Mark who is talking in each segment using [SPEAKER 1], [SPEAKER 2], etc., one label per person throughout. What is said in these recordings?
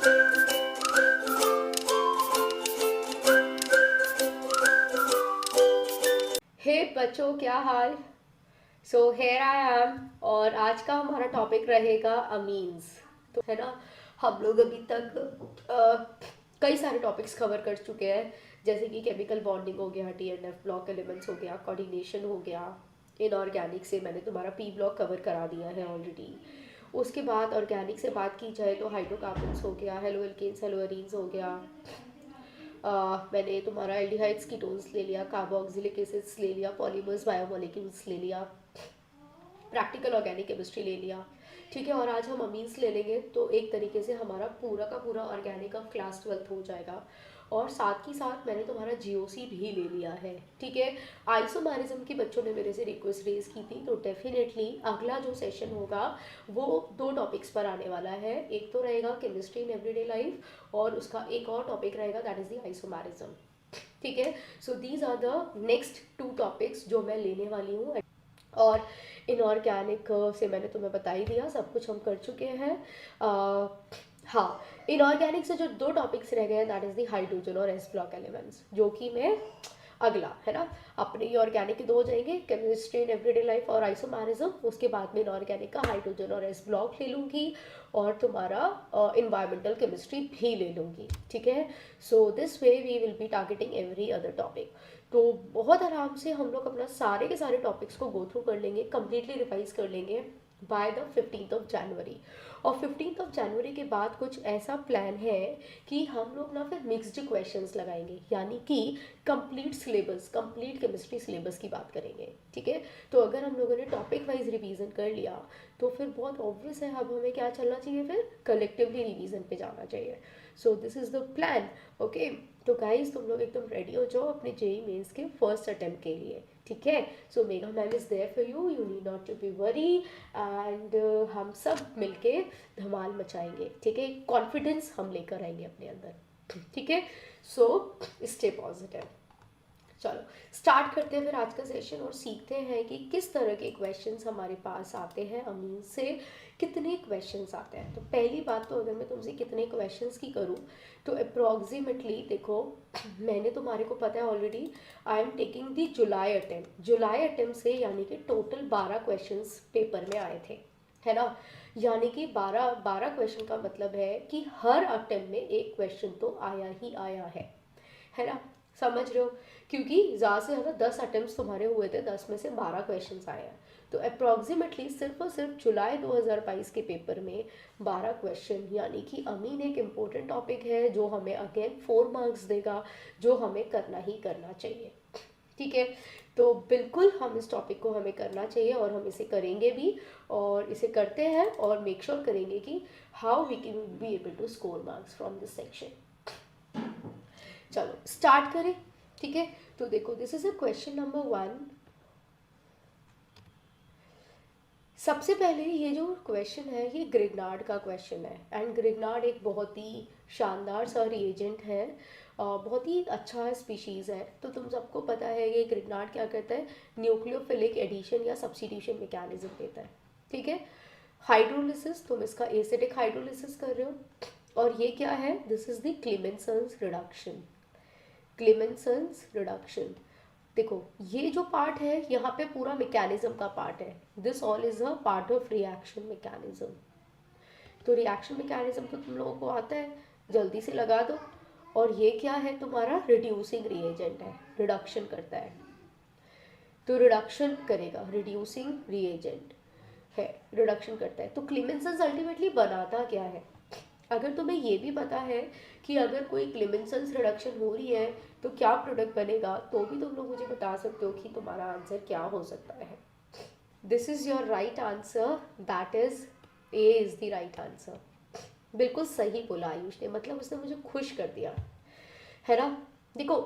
[SPEAKER 1] हे बच्चों, क्या हाल। So here I am, और आज का हमारा टॉपिक रहेगा अमीन्स। तो है ना, हम लोग अभी तक कई सारे टॉपिक्स कवर कर चुके हैं, जैसे कि केमिकल बॉन्डिंग हो गया, डीएनएफ ब्लॉक एलिमेंट्स हो गया, कोऑर्डिनेशन हो गया। इनऑर्गेनिक से मैंने तुम्हारा पी ब्लॉक कवर करा दिया है ऑलरेडी। उसके बाद ऑर्गेनिक से बात की जाए तो हाइड्रोकार्बन्स हो गया, हेलो एल्केन्स हेलो एरीन्स हो गया। मैंने तुम्हारा एल्डिहाइड्स कीटोन्स ले लिया, कार्बोक्सिलिक एसिड्स ले लिया, पॉलीमर्स बायोमोलिक्यूल्स ले लिया, प्रैक्टिकल ऑर्गेनिक केमिस्ट्री ले लिया। ठीक है, और आज हम अमीन्स ले लेंगे, तो एक तरीके से हमारा पूरा का पूरा ऑर्गेनिक ऑफ क्लास 12 हो जाएगा। और साथ ही साथ मैंने तुम्हारा जीओसी भी ले लिया है। ठीक है, आइसोमेरिज्म की बच्चों ने मेरे से रिक्वेस्ट रेज की थी, तो डेफिनेटली अगला जो सेशन होगा वो दो टॉपिक्स पर आने वाला है। एक तो रहेगा केमिस्ट्री इन एवरीडे लाइफ, और उसका एक और टॉपिक रहेगा, दैट इज द आइसोमेरिज्म। ठीक है, so these are the next 2 topics जो मैं लेने वाली हूँ। और इनऑर्गेनिक से मैंने तुम्हें बता ही दिया, सब कुछ हम कर चुके हैं। हाँ, इनऑर्गेनिक से जो 2 टॉपिक्स रह गए हैं, दैट इज़ द हाइड्रोजन और एस ब्लॉक एलिमेंट्स, जो कि मैं अगला है ना, अपने ये ऑर्गेनिक के 2 हो जाएंगे, केमिस्ट्री इन एवरीडे लाइफ और आइसोमेरिज्म। उसके बाद में इनऑर्गेनिक का हाइड्रोजन और एस ब्लॉक ले लूँगी, और तुम्हारा इन्वायरमेंटल केमिस्ट्री भी ले लूँगी। ठीक है, so this way we will be targeting every other topic. तो बहुत आराम से हम लोग अपना सारे के सारे टॉपिक्स को गो थ्रू कर लेंगे, कम्प्लीटली रिवाइज कर लेंगे by the 15th of January. और 15th ऑफ जनवरी के बाद कुछ ऐसा प्लान है कि हम लोग ना फिर मिक्स्ड क्वेश्चंस लगाएंगे, यानी कि complete syllabus, complete chemistry syllabus की बात करेंगे। ठीक है, तो अगर हम लोगों ने टॉपिक वाइज रिवीजन कर लिया तो फिर बहुत ऑब्वियस है, अब हमें क्या चलना चाहिए, फिर कलेक्टिवली रिवीजन पे जाना चाहिए। So this is the plan. Okay, तो गाइज तुम लोग एकदम रेडी हो जाओ अपने जेई मेंस के फर्स्ट अटेम्प्ट के लिए। ठीक है, so Megha ma'am is there for you, you need not to be worry, and हम सब मिलके धमाल मचाएंगे। ठीक है, कॉन्फिडेंस हम लेकर आएंगे अपने अंदर। ठीक है, सो स्टे पॉजिटिव। चलो स्टार्ट करते हैं फिर आज का सेशन, और सीखते हैं कि किस तरह के क्वेश्चंस हमारे पास आते हैं, अमीन से कितने क्वेश्चंस आते हैं। तो पहली बात, तो अगर मैं तुमसे कितने क्वेश्चंस की करूँ, तो अप्रॉक्सीमेटली देखो, मैंने तुम्हारे को पता है already, I am taking the July attempt से, यानी कि टोटल 12 क्वेश्चंस पेपर में आए थे, है ना। यानी कि 12 क्वेश्चन का मतलब है कि हर अटेम्प्ट में एक क्वेश्चन तो आया ही आया है ना। समझ रहे हो, क्योंकि ज़्यादा से ज़्यादा 10 अटेम्प्ट तुम्हारे हुए थे, 10 में से 12 क्वेश्चंस आए हैं। तो अप्रॉक्सीमेटली सिर्फ और सिर्फ जुलाई 2022 के पेपर में 12 क्वेश्चन, यानी कि अमीन एक इम्पोर्टेंट टॉपिक है जो हमें अगेन 4 मार्क्स देगा, जो हमें करना ही करना चाहिए। ठीक है, तो बिल्कुल हम इस टॉपिक को हमें करना चाहिए, और हम इसे करेंगे भी, और इसे करते हैं, और मेक श्योर करेंगे कि how we can be able to score marks from this section. चलो स्टार्ट करें। ठीक है, तो देखो, this is a question number 1। सबसे पहले ये जो क्वेश्चन है, ये ग्रिग्नार्ड का क्वेश्चन है, एंड ग्रिग्नार्ड एक बहुत ही शानदार सा रिएजेंट है, बहुत ही अच्छा स्पीशीज़ है। तो तुम सबको पता है ये ग्रिग्नार्ड क्या करता है, न्यूक्लियोफिलिक एडिशन या सब्स्टिट्यूशन मैकेनिज्म देता है। ठीक है, हाइड्रोलिसिस, तुम इसका एसिडिक हाइड्रोलिसिस कर रहे हो, और ये क्या है, this is the Clemmensen's reduction. Clemmensen's reduction, देखो ये जो पार्ट है यहाँ पे पूरा मैकेनिज्म का पार्ट है, this all is a part of reaction mechanism. तो रिएक्शन मैकेनिज्म तो तुम लोगों को आता है, जल्दी से लगा दो। और ये क्या है, तुम्हारा रिड्यूसिंग रिएजेंट है, रिडक्शन करता है, तो रिडक्शन करेगा, रिड्यूसिंग रिएजेंट है, रिडक्शन करता है। तो क्लेमेंसन्स अल्टीमेटली बनाता क्या है, अगर तुम्हें ये भी पता है कि अगर कोई क्लेमेंसन्स रिडक्शन हो रही है तो क्या प्रोडक्ट बनेगा, तो भी तुम लोग मुझे बता सकते हो कि तुम्हारा आंसर क्या हो सकता है। This is your right answer, that is a is the right answer. बिल्कुल सही बोला आयुष ने, मतलब उसने मुझे खुश कर दिया, है ना। देखो,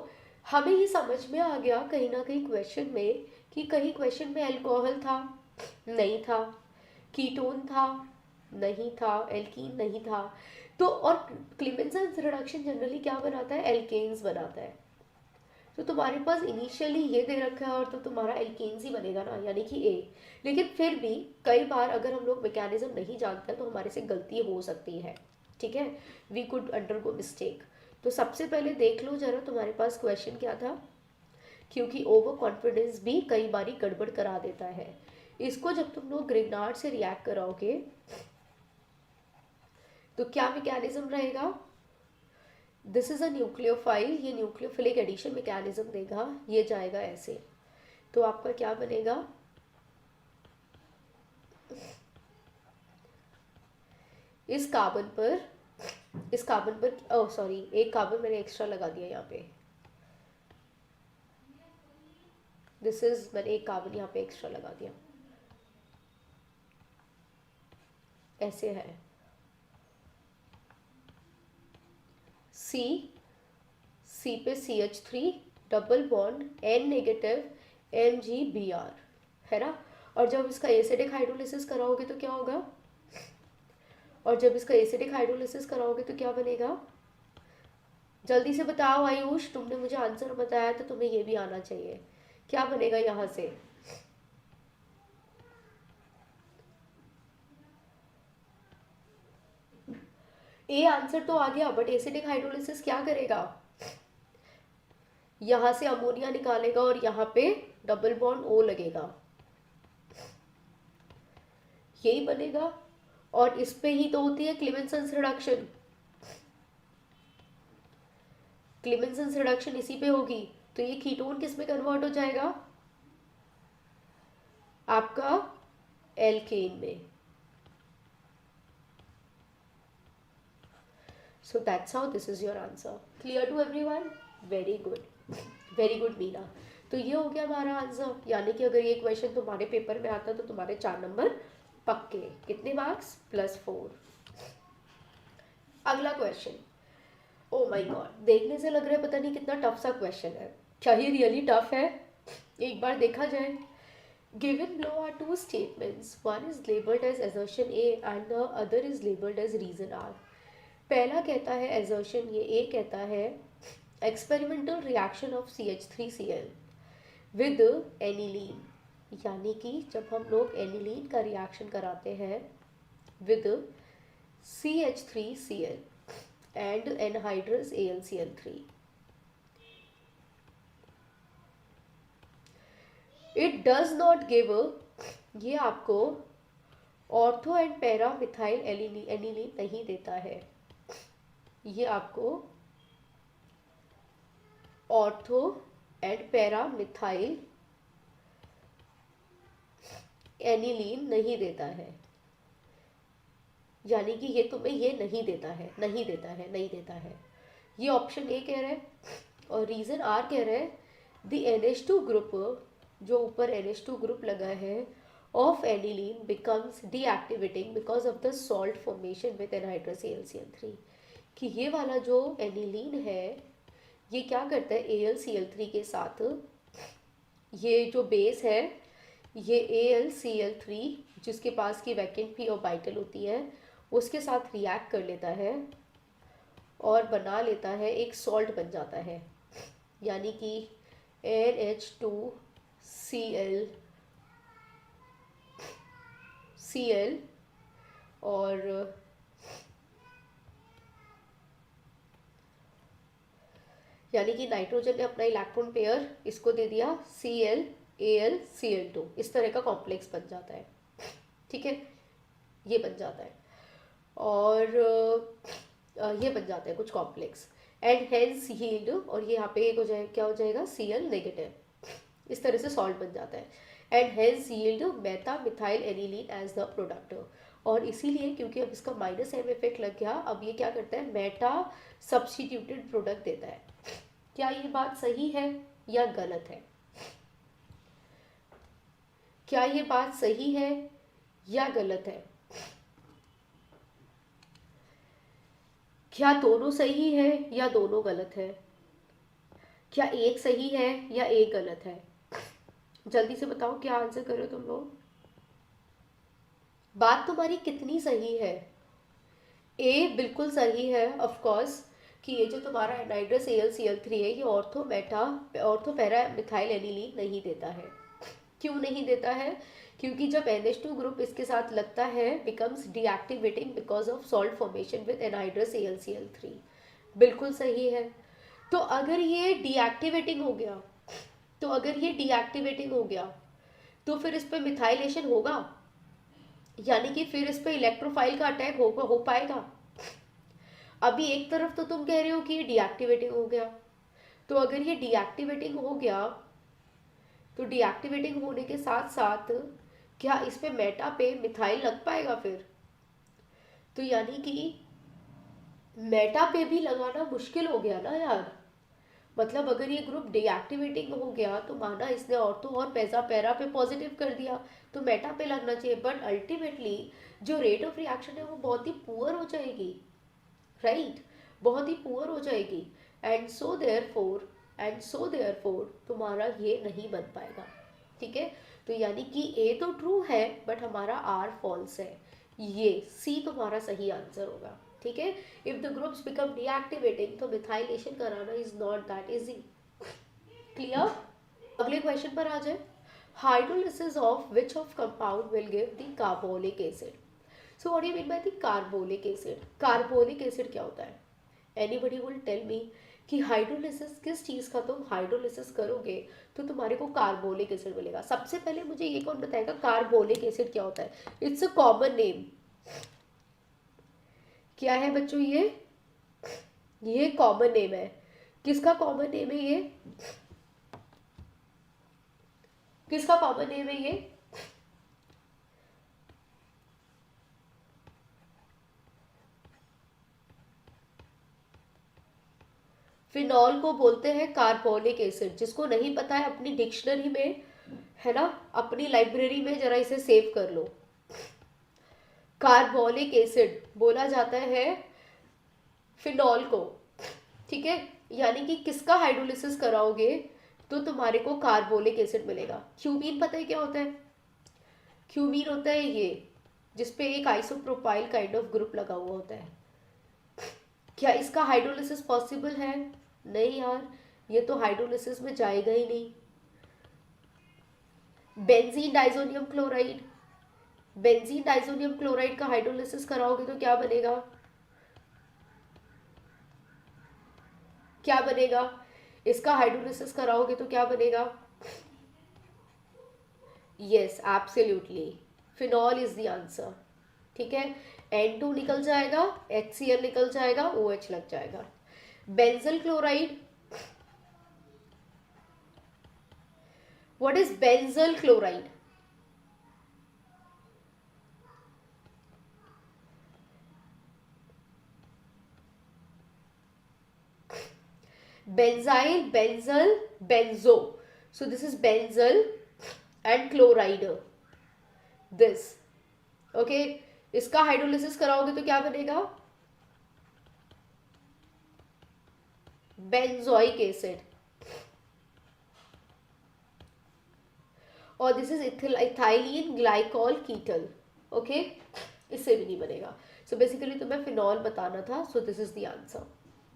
[SPEAKER 1] हमें ये समझ में आ गया कहीं ना कहीं क्वेश्चन में, कि कहीं क्वेश्चन में अल्कोहल था, नहीं था, कीटोन था, नहीं था, एल्कीन नहीं था। तो और क्लेमेंसन्स रिडक्शन जनरली क्या बनाता है, एल्केन्स बनाता है। तो तुम्हारे पास इनिशियली ये दे रखा है, और तो तुम्हारा एल्केन्स ही बनेगा ना, यानी कि ए। लेकिन फिर भी कई बार अगर हम लोग मैकेनिज्म नहीं जानते तो हमारे से गलती हो सकती है। ठीक है, वी कुड अंडरगो मिस्टेक। तो सबसे पहले देख लो जरा तुम्हारे पास क्वेश्चन क्या था, क्योंकि ओवर कॉन्फिडेंस भी कई बारी गड़बड़ करा देता है। इसको जब तुम लोग ग्रिग्नार्ड से रिएक्ट कराओगे तो क्या मैकेनिज्म रहेगा, दिस इज अ न्यूक्लियोफाइल, ये न्यूक्लियोफिलिक एडिशन मैकेनिज्म देगा, ये जाएगा ऐसे। तो आपका क्या बनेगा, इस कार्बन पर ओह सॉरी, एक कार्बन मैंने एक्स्ट्रा लगा दिया यहाँ पे, दिस इज, मैंने एक कार्बन यहाँ पे एक्स्ट्रा लगा दिया, ऐसे है सी, सी पे CH3 double bond N negative MgBr, है ना। और जब इसका एसिडिक हाइड्रोलिसिस कराओगे तो क्या होगा, और जब इसका एसिडिक हाइड्रोलिसिस कराओगे तो क्या बनेगा, जल्दी से बताओ आयुष, तुमने मुझे आंसर बताया तो तुम्हें ये भी आना चाहिए, क्या बनेगा यहाँ से, ए आंसर तो आ गया, बट एसिडिक हाइड्रोलिसिस क्या करेगा, यहां से अमोनिया निकालेगा और यहाँ पे डबल बॉन्ड O लगेगा, यही बनेगा। और इस पे ही तो होती है क्लीमेंसन्स रिडक्शन, क्लीमेंसन्स रिडक्शन इसी पे होगी, तो ये कीटोन किस में कन्वर्ट हो जाएगा, आपका एल्केन में। So that's how this is your answer. Clear to everyone? Very good. Very good Meena. तो ये हो गया हमारा आंसर, यानी कि अगर ये क्वेश्चन तुम्हारे पेपर में आता तो तुम्हारे 4 नंबर पक्के। कितने मार्क्स, +4। अगला क्वेश्चन, ओ माय गॉड, देखने से लग रहा है पता नहीं कितना टफ सा क्वेश्चन है, क्या ये रियली टफ है, एक बार देखा जाए। Given below are two statements, one is labeled as assertion A and the other is labeled as reason R. पहला कहता है assertion, ये A कहता है experimental reaction of CH3Cl with aniline, यानी कि जब हम लोग एनिलीन का रिएक्शन कराते हैं with CH3Cl and anhydrous AlCl3, it does not give, ये आपको ortho and para methyl aniline नहीं देता है, ये आपको ortho and para methyl aniline नहीं देता है, यानी कि ये तुम्हें ये नहीं देता है, नहीं देता है, नहीं देता है, ये ऑप्शन ए कह रहा है। और रीजन आर कह रहा है द NH2 ग्रुप, जो ऊपर NH2 ग्रुप लगा है, of aniline becomes deactivating because of the salt formation with anhydrous AlCl3, कि ये वाला जो एनिलीन है ये क्या करता है AlCl3 के साथ, ये जो बेस है ये AlCl3 जिसके पास की वैकेंट पी ऑर्बिटल होती है उसके साथ रिएक्ट कर लेता है और बना लेता है, एक सॉल्ट बन जाता है, यानी कि NH2Cl और यानी कि नाइट्रोजन ने अपना इलेक्ट्रॉन पेयर इसको दे दिया ClAlCl2, इस तरह का कॉम्प्लेक्स बन जाता है, ठीक है, ये बन जाता है और ये बन जाता है कुछ कॉम्प्लेक्स एंड हेंस यील्ड, और ये यहाँ पे एक हो जाए, क्या हो जाएगा Cl नेगेटिव, इस तरह से सॉल्ट बन जाता है and hence yield meta methyl aniline as the product. और इसीलिए क्योंकि अब इसका -M इफेक्ट लग गया, अब ये क्या करता है मेटा सब्स्टिट्यूटेड प्रोडक्ट देता है। क्या ये बात सही है या गलत है, क्या ये बात सही है या गलत है, क्या दोनों सही है या दोनों गलत है, क्या एक सही है या एक गलत है, जल्दी से बताओ क्या आंसर करो तुम लोग। बात तुम्हारी कितनी सही है, ए बिल्कुल सही है ऑफ कोर्स, कि ये जो तुम्हारा एनहाइड्रस AlCl3 है ये ऑर्थो पैरा मिथाइल एनिलीन नहीं देता है, क्यों नहीं देता है? क्योंकि जब NH2 ग्रुप इसके साथ लगता है becomes deactivating because of salt formation with anhydrous AlCl3। बिल्कुल सही है। तो अगर ये डीएक्टिवेटिंग हो गया, तो अगर ये डीएक्टिवेटिंग हो गया तो फिर इस पर मिथाइलेशन होगा, यानी कि फिर इस पर इलेक्ट्रोफाइल का अटैक हो पाएगा। अभी एक तरफ तो तुम कह रहे हो कि ये डीएक्टिवेटिंग हो गया, तो अगर ये डीएक्टिवेटिंग हो गया तो डीएक्टिवेटिंग होने के साथ साथ क्या इस पे मेटा पे मिथाइल लग पाएगा फिर? तो यानी कि मेटा पे भी लगाना मुश्किल हो गया ना यार। मतलब अगर ये ग्रुप डीएक्टिवेटिंग हो गया तो माना इसने ऑर्थो और पेजा पैरा पे पॉजिटिव कर दिया, तो मेटा पे लगना चाहिए, बट अल्टीमेटली जो रेट ऑफ रिएक्शन है वो बहुत ही पुअर हो जाएगी, राइट? बहुत ही पुअर हो जाएगी। एंड सो देयरफॉर तुम्हारा ये नहीं बन पाएगा, ठीक है? तो यानी कि ए तो ट्रू है बट हमारा आर फॉल्स है, ये सी तुम्हारा सही आंसर होगा, ठीक है? If the groups become deactivating तो मिथाइलेशन कराना is not that easy. Clear? अगले क्वेश्चन पर आ जाए। Hydrolysis of which of compound will give the carbonic acid? So what do you mean by the carbonic acid? Carbonic acid क्या होता है? Anybody will tell me कि hydrolysis किस चीज़ का तुम हाइड्रोलिसिस करोगे तो तुम्हारे को कार्बोनिक एसिड मिलेगा? सबसे पहले मुझे ये कौन बताएगा कार्बोनिक एसिड क्या होता है? It's a common name. क्या है बच्चों ये कॉमन नेम है। किसका कॉमन नेम है ये? किसका कॉमन नेम है ये? फिनॉल को बोलते हैं कार्बोनिक एसिड। जिसको नहीं पता है अपनी डिक्शनरी में, है ना, अपनी लाइब्रेरी में जरा इसे सेव कर लो। कार्बोनिक एसिड बोला जाता है फिनॉल को, ठीक है? यानी कि किसका हाइड्रोलिसिस कराओगे तो तुम्हारे को कार्बोनिक एसिड मिलेगा। क्यूमीन पता है क्या होता है? क्यूमीन होता है ये जिसपे एक आइसोप्रोपाइल काइंड ऑफ ग्रुप लगा हुआ होता है। क्या इसका हाइड्रोलिसिस पॉसिबल है? नहीं यार, ये तो हाइड्रोलिसिस में जाएगा ही नहीं। Benzene diazonium chloride, benzene diazonium chloride का हाइड्रोलिसिस कराओगे तो क्या बनेगा? क्या बनेगा? इसका हाइड्रोलिसिस कराओगे तो क्या बनेगा? Yes, absolutely phenol is the answer, ठीक है? N2 निकल जाएगा, HCl निकल जाएगा, OH लग जाएगा। Benzyl chloride, what is benzyl chloride? Benzyl, benzyl, benzo. So this is benzyl and chloride. This, okay? इसका हाइड्रोलिसिस कराओगे तो क्या बनेगा? Benzoic acid. और this is ethylene glycol ketal, okay? इससे भी नहीं बनेगा। सो बेसिकली तुम्हें फिनॉल बताना था, सो this is the answer,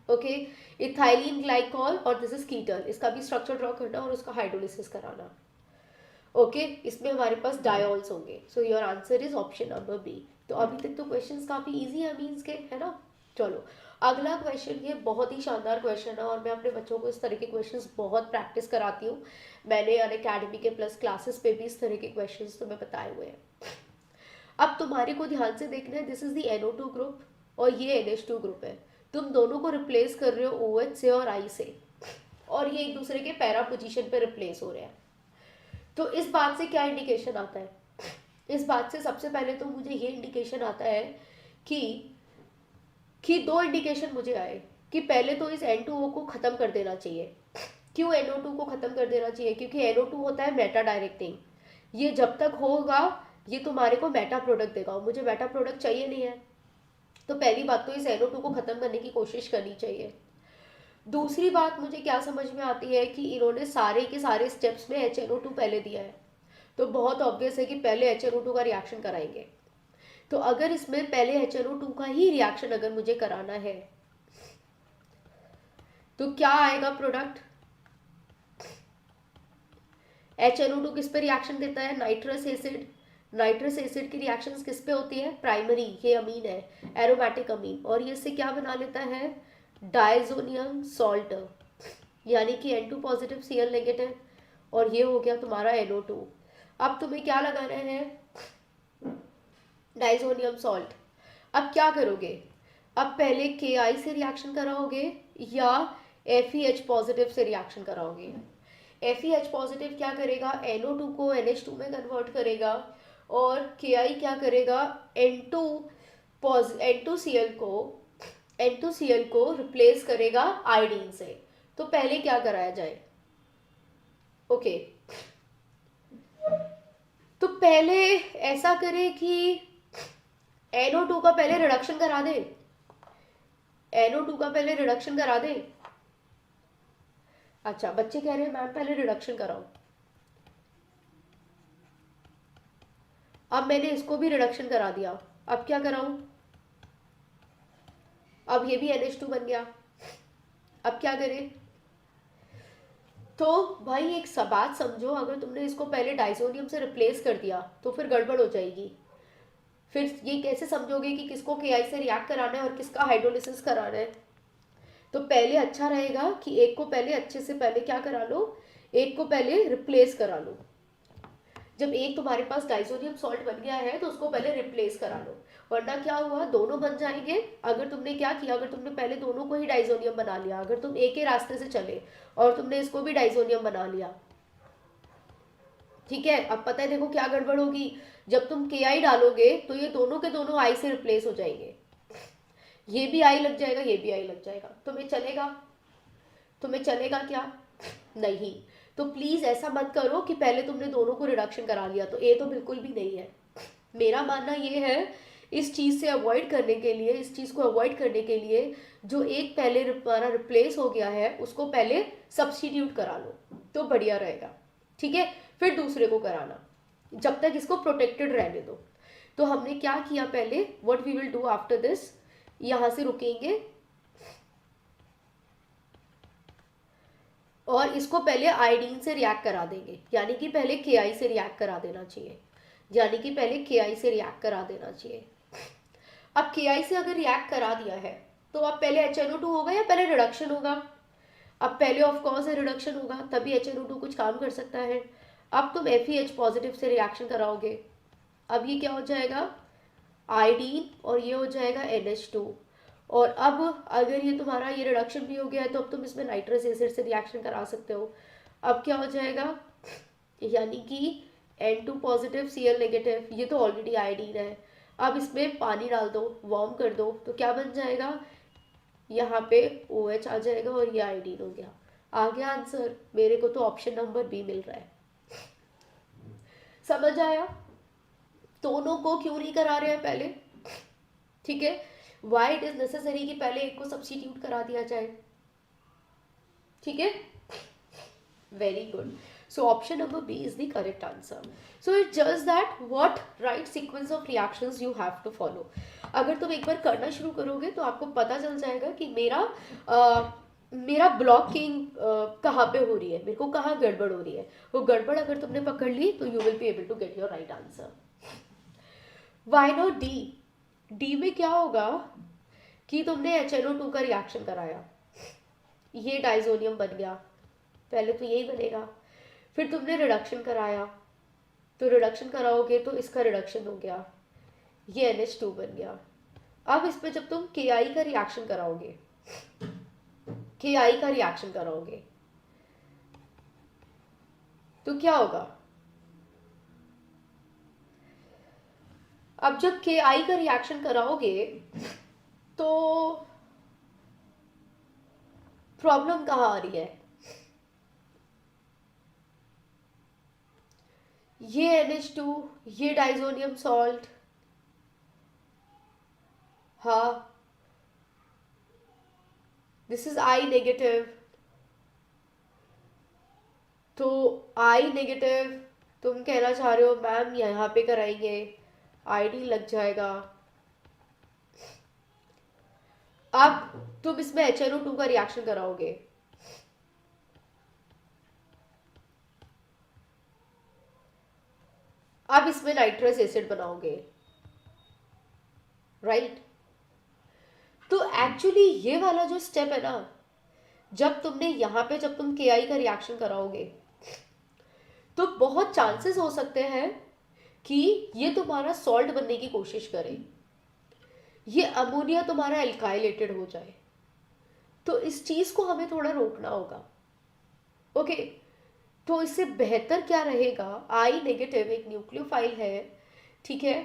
[SPEAKER 1] okay? Ethylene glycol और दिस इज कीटल, इसका भी स्ट्रक्चर ड्रॉ करना और उसका हाइड्रोलिसिस कराना, ओके? इसमें हमारे पास डायोल्स होंगे। So your answer is option number B. तो अभी तक तो क्वेश्चंस काफ़ी इजी है मीन्स के, है ना? चलो अगला क्वेश्चन, ये बहुत ही शानदार क्वेश्चन है और मैं अपने बच्चों को इस तरह के क्वेश्चंस बहुत प्रैक्टिस कराती हूँ। मैंने अनअकैडमी के प्लस क्लासेस पे भी इस तरह के क्वेश्चंस तुम्हें बताए हुए हैं। अब तुम्हारे को ध्यान से देखना है, this is the NO2 group और ये NH2 ग्रुप है। तुम दोनों को रिप्लेस कर रहे हो OH से और I से, और ये एक दूसरे के पैरा पोजीशन पे रिप्लेस हो रहे हैं। तो इस बात से क्या इंडिकेशन आता है? इस बात से सबसे पहले तो मुझे ये इंडिकेशन आता है कि दो इंडिकेशन मुझे आए कि पहले तो इस N2O को ख़त्म कर देना चाहिए। क्यों NO2 को ख़त्म कर देना चाहिए? क्योंकि NO2 होता है मेटा डायरेक्टिंग। ये जब तक होगा ये तुम्हारे को मेटा प्रोडक्ट देगा और मुझे मेटा प्रोडक्ट चाहिए नहीं है। तो पहली बात तो इस NO2 को ख़त्म करने की कोशिश करनी चाहिए। दूसरी बात मुझे क्या समझ में आती है कि इन्होंने सारे के सारे स्टेप्स में HNO2 पहले दिया है, तो बहुत ऑब्वियस है कि पहले HNO2 का रिएक्शन कराएंगे। तो अगर इसमें पहले HNO2 का ही रिएक्शन अगर मुझे कराना है तो क्या आएगा प्रोडक्ट? HNO2 किस पे रिएक्शन देता है? Nitrous acid. नाइट्रस एसिड की रिएक्शंस किस पे होती है? प्राइमरी, ये अमीन है, एरोमेटिक अमीन, और ये इससे क्या बना लेता है? डाइजोनियम सॉल्ट, यानी कि N2 पॉजिटिव Cl नेगेटिव, और ये हो गया तुम्हारा NO2। अब तुम्हें क्या लगाना है? Diazonium salt. अब क्या करोगे? अब पहले Ki से रिएक्शन कराओगे या FeH पॉजिटिव से रिएक्शन कराओगे? FeH पॉजिटिव क्या करेगा? NO2 को NH2 में कन्वर्ट करेगा, और Ki क्या करेगा? N2 N2Cl को N2Cl को रिप्लेस करेगा आयोडीन से। तो पहले क्या कराया जाए? ओके, तो पहले ऐसा करें कि NO2 का पहले रिडक्शन करा दे। NO2 का पहले रिडक्शन करा दे। अच्छा, बच्चे कह रहे हैं मैम पहले रिडक्शन कराओ। अब मैंने इसको भी रिडक्शन करा दिया, अब क्या कराऊं? अब ये भी NH2 बन गया, अब क्या करें? तो भाई एक सब बात समझो, अगर तुमने इसको पहले डाइसोनियम से रिप्लेस कर दिया तो फिर गड़बड़ हो जाएगी। फिर ये कैसे समझोगे कि किसको Ki से रिएक्ट कराना है और किसका हाइड्रोलिसिस कराना है? तो पहले अच्छा रहेगा कि एक को पहले अच्छे से पहले क्या करा लो, एक को पहले रिप्लेस करा लो। जब एक तुम्हारे पास डाइसोनियम सॉल्ट बन गया है तो उसको पहले रिप्लेस करा लो, वरना क्या हुआ, दोनों बन जाएंगे। अगर तुमने क्या किया, अगर तुमने पहले दोनों को ही डाइसोनियम बना लिया, अगर तुम एक ही रास्ते से चले और तुमने इसको भी डाइसोनियम बना लिया, ठीक है, अब पता है देखो क्या गड़बड़ होगी। जब तुम Ki डालोगे तो ये दोनों के दोनों I से रिप्लेस हो जाएंगे, ये भी I लग जाएगा, ये भी I लग जाएगा। तुम्हें चलेगा? तुम्हें चलेगा क्या? नहीं। तो प्लीज ऐसा मत करो कि पहले तुमने दोनों को रिडक्शन करा लिया, तो ये तो बिल्कुल भी नहीं है। मेरा मानना ये है, इस चीज से अवॉइड करने के लिए, इस चीज को अवॉइड करने के लिए, जो एक पहले हमारा रिप्लेस हो गया है उसको पहले सब्स्टिट्यूट करा लो तो बढ़िया रहेगा, ठीक है? फिर दूसरे को कराना, जब तक इसको प्रोटेक्टेड रहने दो। तो हमने क्या किया पहले, what we will do after this, यहां से रुकेंगे और इसको पहले आयोडीन से रिएक्ट करा देंगे, यानी कि पहले Ki से रिएक्ट करा देना चाहिए, यानी कि पहले Ki से रिएक्ट करा देना चाहिए। अब Ki से अगर रिएक्ट करा दिया है तो अब पहले HNO2 होगा या पहले रिडक्शन होगा? अब पहले ऑफ कोर्स रिडक्शन होगा, तभी HNO2 कुछ काम कर सकता है। अब तुम FeH पॉजिटिव से रिएक्शन कराओगे, अब ये क्या हो जाएगा? आयोडीन, और ये हो जाएगा NH2। और अब अगर ये तुम्हारा ये रिडक्शन भी हो गया है तो अब तुम इसमें नाइट्रस एसिड से रिएक्शन करा सकते हो। अब क्या हो जाएगा? यानी कि N2 पॉजिटिव Cl नेगेटिव, ये तो ऑलरेडी आयोडीन है। अब इसमें पानी डाल दो, वार्म कर दो, तो क्या बन जाएगा? यहाँ पे OH आ जाएगा और ये आयोडीन हो गया। आ गया आंसर? मेरे को तो ऑप्शन नंबर बी मिल रहा है। समझ आया? दोनों को क्यों नहीं करा रहे हैं पहले, ठीक है? वाई इट इज नेसेसरी कि पहले एक को सब्स्टिट्यूट करा दिया जाए, ठीक है? Very good. So option number B is the correct answer. So it's just that what right sequence of reactions you have to follow. अगर तुम एक बार करना शुरू करोगे तो आपको पता चल जाएगा कि मेरा ब्लॉकिंग कहाँ पे हो रही है, मेरे को कहाँ गड़बड़ हो रही है। वो गड़बड़ अगर तुमने पकड़ ली तो you will be able to get your right answer. Why not D? D में क्या होगा कि तुमने HNO2 का रिएक्शन कराया, ये डाइजोनियम बन गया, पहले तो यही बनेगा, फिर तुमने रिडक्शन कराया, तो रिडक्शन कराओगे तो इसका रिडक्शन हो गया, ये NH2 बन गया। अब इस पे जब तुम Ki का रिएक्शन कराओगे, Ki का रिएक्शन कराओगे तो क्या होगा? अब जब Ki का रिएक्शन कराओगे तो प्रॉब्लम कहाँ आ रही है? ये NH2, ये डाइजोनियम सॉल्ट, हाँ, दिस इज I नेगेटिव, तो I नेगेटिव तुम कहना चाह रहे हो मैम यहाँ पे कराएंगे, आईडी लग जाएगा। अब तुम इसमें HNO2 का रिएक्शन कराओगे, अब इसमें नाइट्रस एसिड बनाओगे, राइट। तो एक्चुअली ये वाला जो स्टेप है ना, जब तुमने यहाँ पे जब तुम के आई का रिएक्शन कराओगे तो बहुत चांसेस हो सकते हैं कि ये तुम्हारा सॉल्ट बनने की कोशिश करे, ये अमोनिया तुम्हारा एल्काइलेटेड हो जाए। तो इस चीज को हमें थोड़ा रोकना होगा, ओके। तो इससे बेहतर क्या रहेगा, आई नेगेटिव एक न्यूक्लियोफाइल है, ठीक है,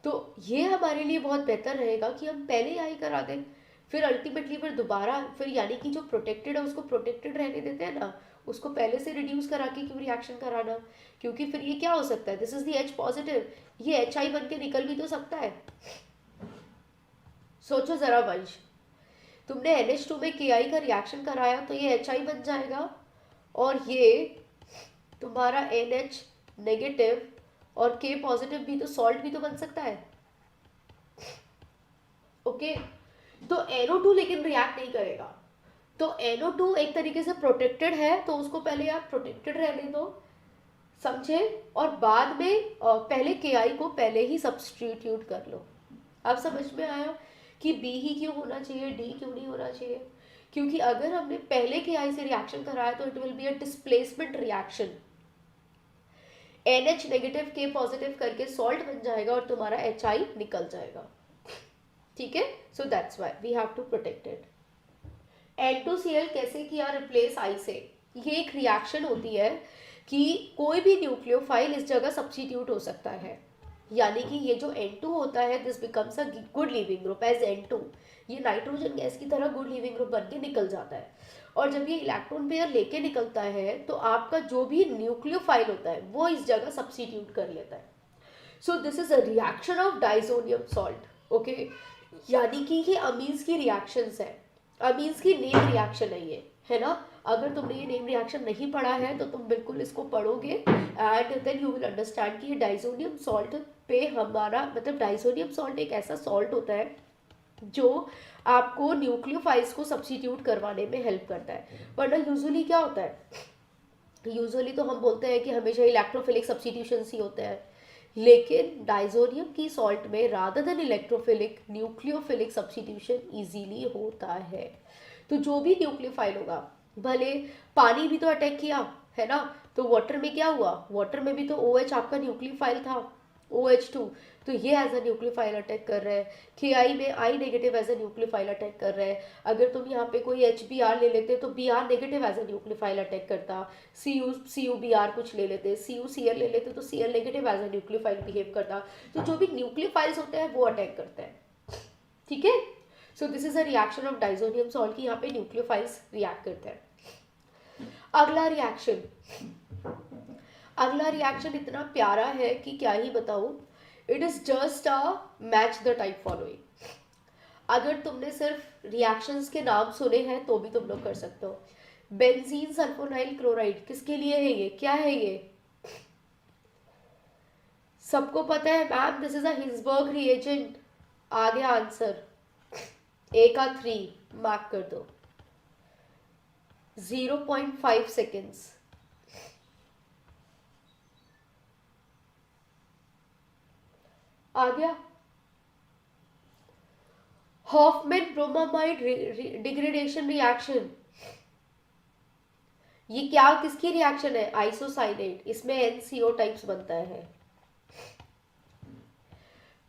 [SPEAKER 1] तो ये हमारे लिए बहुत बेहतर रहेगा कि हम पहले आई करा दें, फिर अल्टीमेटली फिर दोबारा फिर यानी कि जो प्रोटेक्टेड है उसको प्रोटेक्टेड रहने देते हैं ना, उसको पहले से रिड्यूस करा के क्यों रिएक्शन कराना, क्योंकि फिर ये क्या हो सकता है, this is the H positive, ये एच आई बन के निकल भी तो सकता है। सोचो जरा वंश, तुमने NH2 में के आई का रिएक्शन कराया तो ये एच आई बन जाएगा, और ये तुम्हारा NH नेगेटिव और K पॉजिटिव भी तो सॉल्ट भी तो बन सकता है, ओके। तो NO2 लेकिन रिएक्ट नहीं करेगा, तो NO2 एक तरीके से प्रोटेक्टेड है, तो उसको पहले आप प्रोटेक्टेड रहने दो, समझे, और बाद में पहले KI को पहले ही सब्स्टिट्यूट कर लो। अब समझ में आया कि B ही क्यों होना चाहिए, D क्यों नहीं होना चाहिए, क्योंकि अगर हमने पहले KI से रिएक्शन कराया तो it will be a displacement reaction, NH negative K positive करके सॉल्ट बन जाएगा और तुम्हारा HI निकल जाएगा, ठीक है। So that's why we have to protect it. N2Cl कैसे किया रिप्लेस I से, ये एक रिएक्शन होती है कि कोई भी न्यूक्लियोफाइल इस जगह सब्स्टिट्यूट हो सकता है, यानी कि ये जो N2 होता है this becomes a good leaving group as N2, ये नाइट्रोजन गैस की तरह गुड लीविंग ग्रुप बन के निकल जाता है, और जब ये इलेक्ट्रॉन पेयर लेके निकलता है तो आपका जो भी न्यूक्लियोफाइल होता है वो इस जगह सब्स्टिट्यूट कर लेता है। So this is a reaction of diazonium salt, okay, यानी कि ये अमीन्स की रिएक्शंस है, अमीन्स की नेम रिएक्शन है ना। अगर तुमने ये नेम रिएक्शन नहीं पढ़ा है तो तुम बिल्कुल इसको पढ़ोगे and then you will understand कि ये डाइसोनियम सॉल्ट पे हमारा मतलब डाइसोनियम सॉल्ट एक ऐसा सॉल्ट होता है जो आपको न्यूक्लियोफाइल्स को सब्स्टिट्यूट करवाने में हेल्प करता है। वरना यूजुअली क्या होता है, यूजुअली तो हम बोलते हैं कि हमेशा इलेक्ट्रोफिलिक सब्स्टिट्यूशन ही होते हैं, लेकिन डाइजोनियम की सॉल्ट में rather than electrophilic nucleophilic substitution easily होता है। तो जो भी न्यूक्लियोफाइल होगा, भले पानी भी तो अटैक किया है ना, तो वाटर में क्या हुआ, वाटर में भी तो OH आपका न्यूक्लियोफाइल था, OH2, तो ये एज अ न्यूक्लियोफाइल अटैक कर रहा है। KI में I negative as a nucleophile attack कर रहा है। अगर तुम यहाँ पे कोई HBr ले लेते तो Br negative as a nucleophile attack करता, CuBr कुछ ले लेते, CuCl ले लेते तो Cl negative as a nucleophile behave करता। तो जो भी न्यूक्लियोफाइल्स होते हैं वो अटैक करते हैं, ठीक है। So this is a reaction of diazonium salt की यहाँ पे न्यूक्लियोफाइल्स रिएक्ट करते हैं। अगला रिएक्शन, अगला रिएक्शन इतना प्यारा है कि क्या ही बताऊं, it is just a match the type following. अगर तुमने सिर्फ रिएक्शंस के नाम सुने हैं तो भी तुम लोग कर सकते हो। बेंजीन सल्फोनाइल क्लोराइड किसके लिए है, ये क्या है, ये सबको पता है ma'am, this is a Hinsberg reagent. आ गया आंसर, A का 3 मार्क कर दो, 0.5 सेकेंड्स। आ गया। हॉफमैन ब्रोमामाइड डिग्रेडेशन रिएक्शन, ये क्या किसकी रिएक्शन है, आइसोसाइनेट, इसमें NCO टाइप्स बनता है।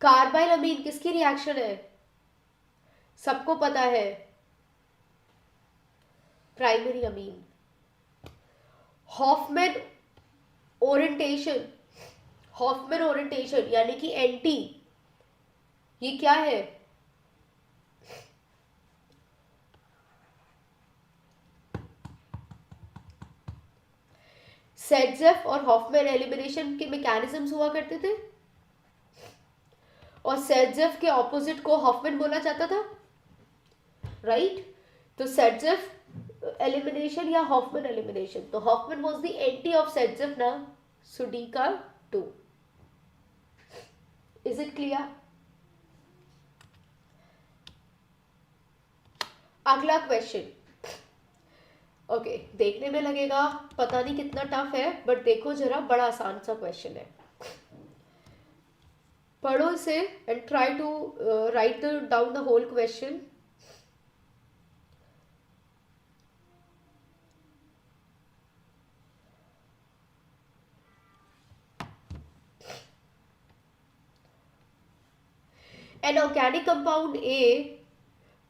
[SPEAKER 1] कार्बाइल अमीन किसकी रिएक्शन है, सबको पता है, primary amine. Hofmann orientation, Hofmann orientation यानी कि एंटी, ये क्या है, सेडजेफ और हॉफमैन एलिमिनेशन के मैकेनिज्म्स हुआ करते थे, और सेडजेफ के ऑपोजिट को हॉफमैन बोला जाता था, राइट। तो सेडजेफ एलिमिनेशन या हॉफमैन एलिमिनेशन, तो Hofmann was the anti of Saytzeff ना, सो डी का 2। Is it clear? अगला क्वेश्चन, ओके, देखने में लगेगा पता नहीं कितना टफ है, बट देखो जरा, बड़ा आसान सा क्वेश्चन है। पढ़ो इसे and try to write down the whole question. An organic compound A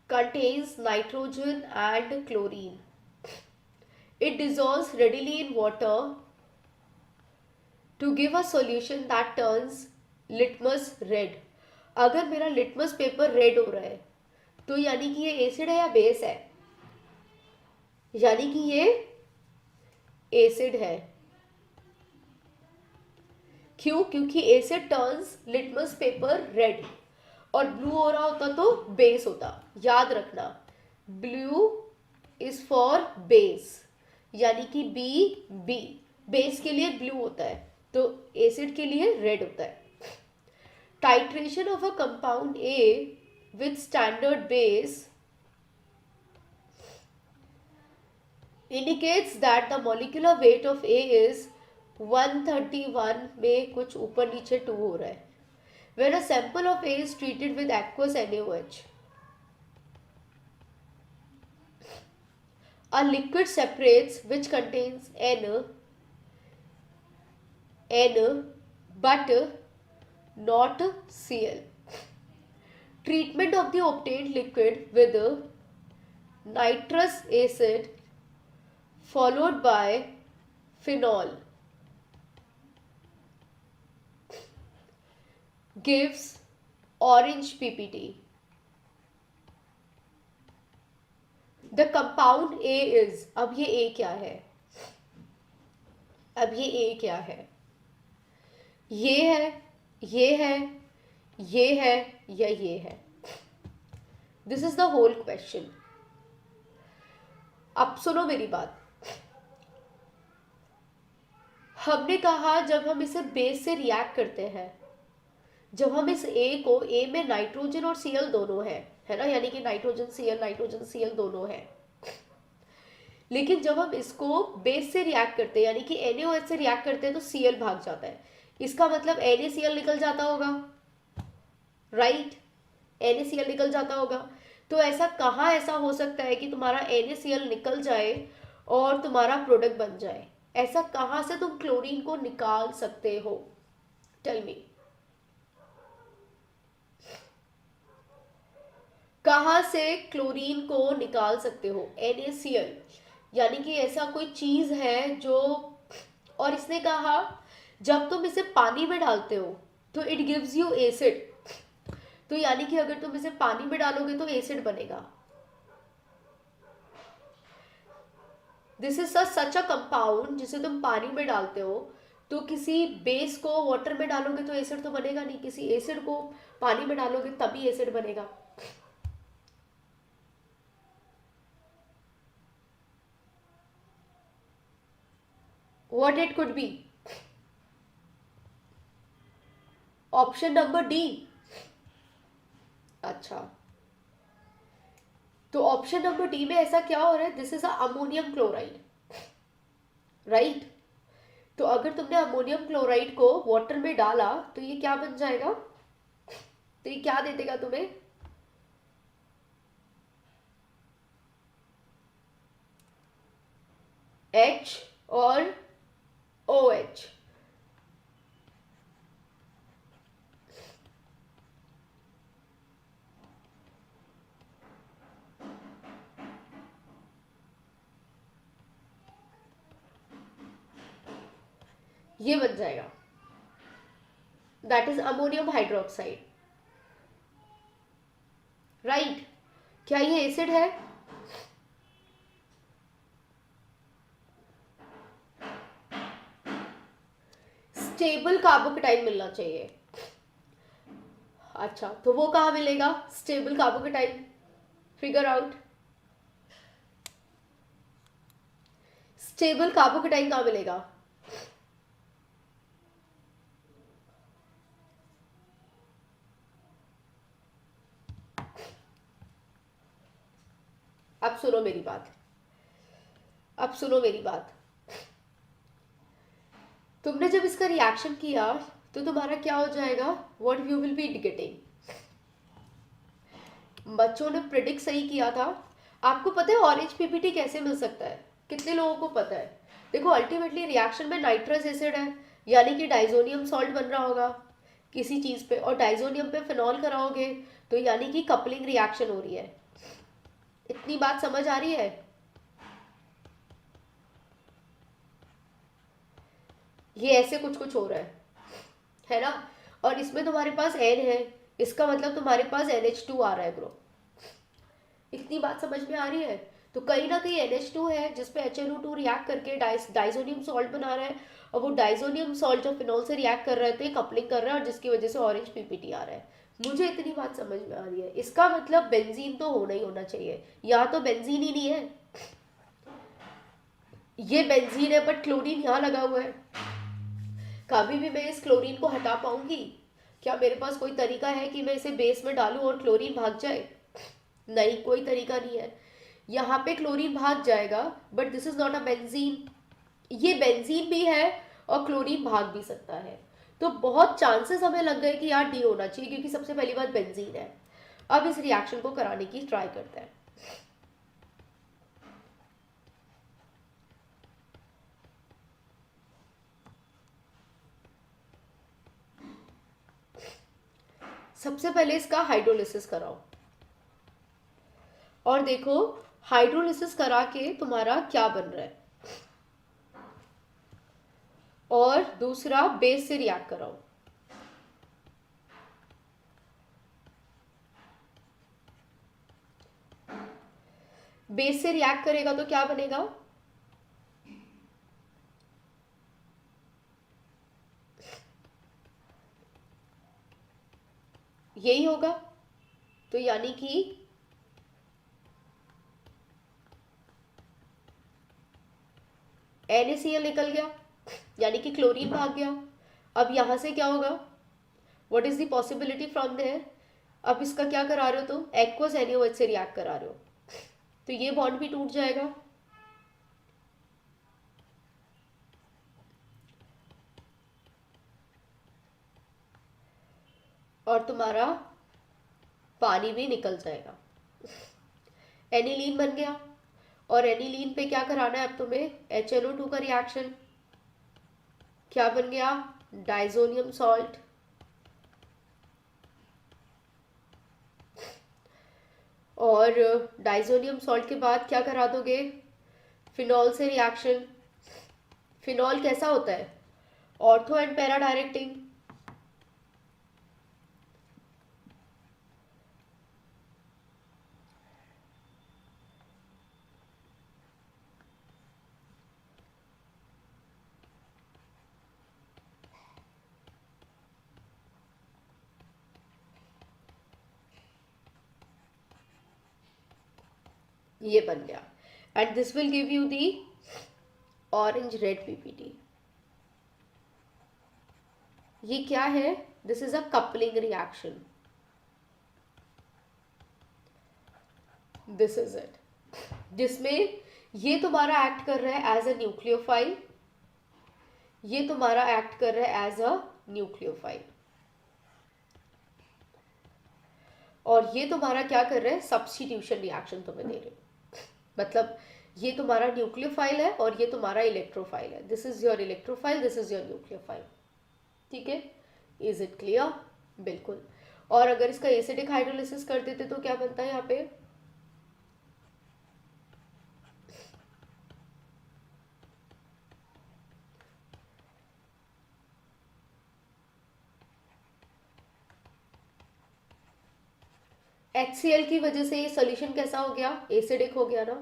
[SPEAKER 1] contains nitrogen and chlorine. It dissolves readily in water to give a solution that turns litmus red. अगर मेरा लिटमस पेपर रेड हो रहा है तो यानी कि ये acid है या बेस है? यानी कि ये एसिड है. क्यों? क्योंकि asset turns litmus paper red और ब्लू हो रहा होता तो बेस होता. याद रखना, ब्लू इज फॉर बेस, यानी कि बी बेस के लिए ब्लू होता है तो एसिड के लिए रेड होता है. Titration of a compound A with standard base indicates that the molecular weight of A is 131 में कुछ ऊपर नीचे 2 हो रहा है. When a sample of A is treated with aqueous NaOH, a liquid separates which contains N but not Cl. Treatment of the obtained liquid with nitrous acid followed by phenol gives orange PPT. The compound A is, अब ये A क्या है? अब ये A क्या है? ये है, ये है, ये है या ये है? This is the whole question. अब सुनो मेरी बात. हमने कहा जब हम इसे बेस से रिएक्ट करते हैं, जब हम इस ए में नाइट्रोजन और Cl दोनों है ना, यानी कि नाइट्रोजन Cl दोनों है. लेकिन जब हम इसको बेस से रिएक्ट करते हैं, यानी कि NaOH से रिएक्ट करते हैं तो Cl भाग जाता है. इसका मतलब NaCl निकल जाता होगा, राइट? NaCl निकल जाता होगा. तो ऐसा कहाँ ऐसा हो सकता है कि तुम्हारा NaCl निकल जाए और तुम्हारा प्रोडक्ट बन जाए? ऐसा कहाँ से तुम क्लोरीन को निकाल सकते हो? Tell me. कहाँ से क्लोरीन को निकाल सकते हो? NaCl, यानी कि ऐसा कोई चीज है जो, और इसने कहा जब तुम इसे पानी में डालते हो तो इट गिव्स यू एसिड. तो यानी कि अगर तुम इसे पानी में डालोगे तो एसिड बनेगा. This is such a compound जिसे तुम पानी में डालते हो तो किसी बेस को वाटर में डालोगे तो एसिड तो बनेगा नहीं, किसी एसिड को पानी में डालोगे तभी एसिड बनेगा. What it could be? Option number D. अच्छा, तो ऑप्शन नंबर डी में ऐसा क्या हो रहा है? This is ammonium chloride, right? तो अगर तुमने अमोनियम क्लोराइड को वाटर में डाला तो ये क्या बन जाएगा? तो ये क्या दे देगा तुम्हें? H और OH. ये बन जाएगा, that is ammonium hydroxide, right? क्या ये एसिड है? स्टेबल कार्बोकेटाइन मिलना चाहिए. अच्छा, तो वो कहाँ मिलेगा stable carbocation? Figure out. Stable carbocation कहाँ मिलेगा? अब सुनो मेरी बात, अब सुनो मेरी बात. तुमने जब इसका रिएक्शन किया तो तुम्हारा क्या हो जाएगा, what you will be getting. बच्चों ने प्रिडिक्ट सही किया था। आपको पता है ऑरेंज पीपीटी कैसे मिल सकता है, कितने लोगों को पता है? देखो अल्टीमेटली रिएक्शन में नाइट्रस एसिड है, यानी कि डाइजोनियम सॉल्ट बन रहा होगा किसी चीज पे, और डाइजोनियम पे फिनॉल कराओगे तो यानी कि कपलिंग रिएक्शन हो रही है। इतनी बात समझ आ रही है? ये ऐसे कुछ कुछ हो रहा है ना? और इसमें तुम्हारे पास एन है, इसका मतलब तुम्हारे पास NH2 आ रहा है ग्रुप। इतनी बात समझ में आ रही है? तो कहीं ना कहीं NH2 है जिसपे HNO2 रिएक्ट करके डाइजोनियम सॉल्ट बना रहा है, और वो डाइजोनियम सॉल्ट जो फिनॉल से रिएक्ट कर रहे थे कपलिंग कर रहा है, और जिसकी वजह से ऑरेंज पीपीटी आ रहा है। मुझे इतनी बात समझ में आ रही है। इसका मतलब बेंजीन तो होना ही होना चाहिए, या तो बेंजीन ही नहीं है, ये बेंजीन है बट क्लोरीन यहाँ लगा हुआ है। कभी भी मैं इस क्लोरीन को हटा पाऊंगी? क्या मेरे पास कोई तरीका है कि मैं इसे बेस में डालूं और क्लोरीन भाग जाए? नहीं, कोई तरीका नहीं है। यहाँ पे क्लोरीन भाग जाएगा but this is not a benzene. ये बेंजीन भी है और क्लोरीन भाग भी सकता है, तो बहुत चांसेस हमें लग गए कि यार डी होना चाहिए, क्योंकि सबसे पहली बात बेंजीन है। अब इस रिएक्शन को कराने की ट्राई करते हैं। सबसे पहले इसका हाइड्रोलिसिस कराओ और देखो हाइड्रोलिसिस करा के तुम्हारा क्या बन रहा है, और दूसरा बेस से रिएक्ट कराओ। बेस से रिएक्ट करेगा तो क्या बनेगा? यही होगा। तो यानी कि NaCl निकल गया, यानी कि क्लोरीन भाग गया। अब यहां से क्या होगा? What is the possibility from there? अब इसका क्या करा रहे हो तुम? एक्वस NaOH से रिएक्ट करा रहे हो, तो ये बॉन्ड भी टूट जाएगा। और तुम्हारा पानी भी निकल जाएगा। एनिलीन बन गया, और एनिलीन पे क्या कराना है अब तुम्हें? HNO2 का रिएक्शन। क्या बन गया? Diazonium salt. और डाइजोनियम सॉल्ट के बाद क्या करा दोगे? फिनॉल से रिएक्शन। फिनॉल कैसा होता है? Ortho and para directing. ये बन गया, and this will give you the orange red PPT. ये क्या है? This is a coupling reaction. This is it, जिसमें ये तुम्हारा एक्ट कर रहा है एज अ न्यूक्लियोफाइल, ये तुम्हारा एक्ट कर रहा है एज अ न्यूक्लियोफाइल, और ये तुम्हारा क्या कर रहा है? सब्स्टिट्यूशन रिएक्शन तुम्हें दे रहे हो। मतलब ये तुम्हारा न्यूक्लियोफाइल है और ये तुम्हारा इलेक्ट्रोफाइल है। This is your electrophile, this is your nucleophile. ठीक है, इज इट क्लियर? बिल्कुल। और अगर इसका एसिडिक हाइड्रोलिसिस कर देते तो क्या बनता है यहाँ पे? HCl की वजह से ये सोल्यूशन कैसा हो गया? एसिडिक हो गया ना।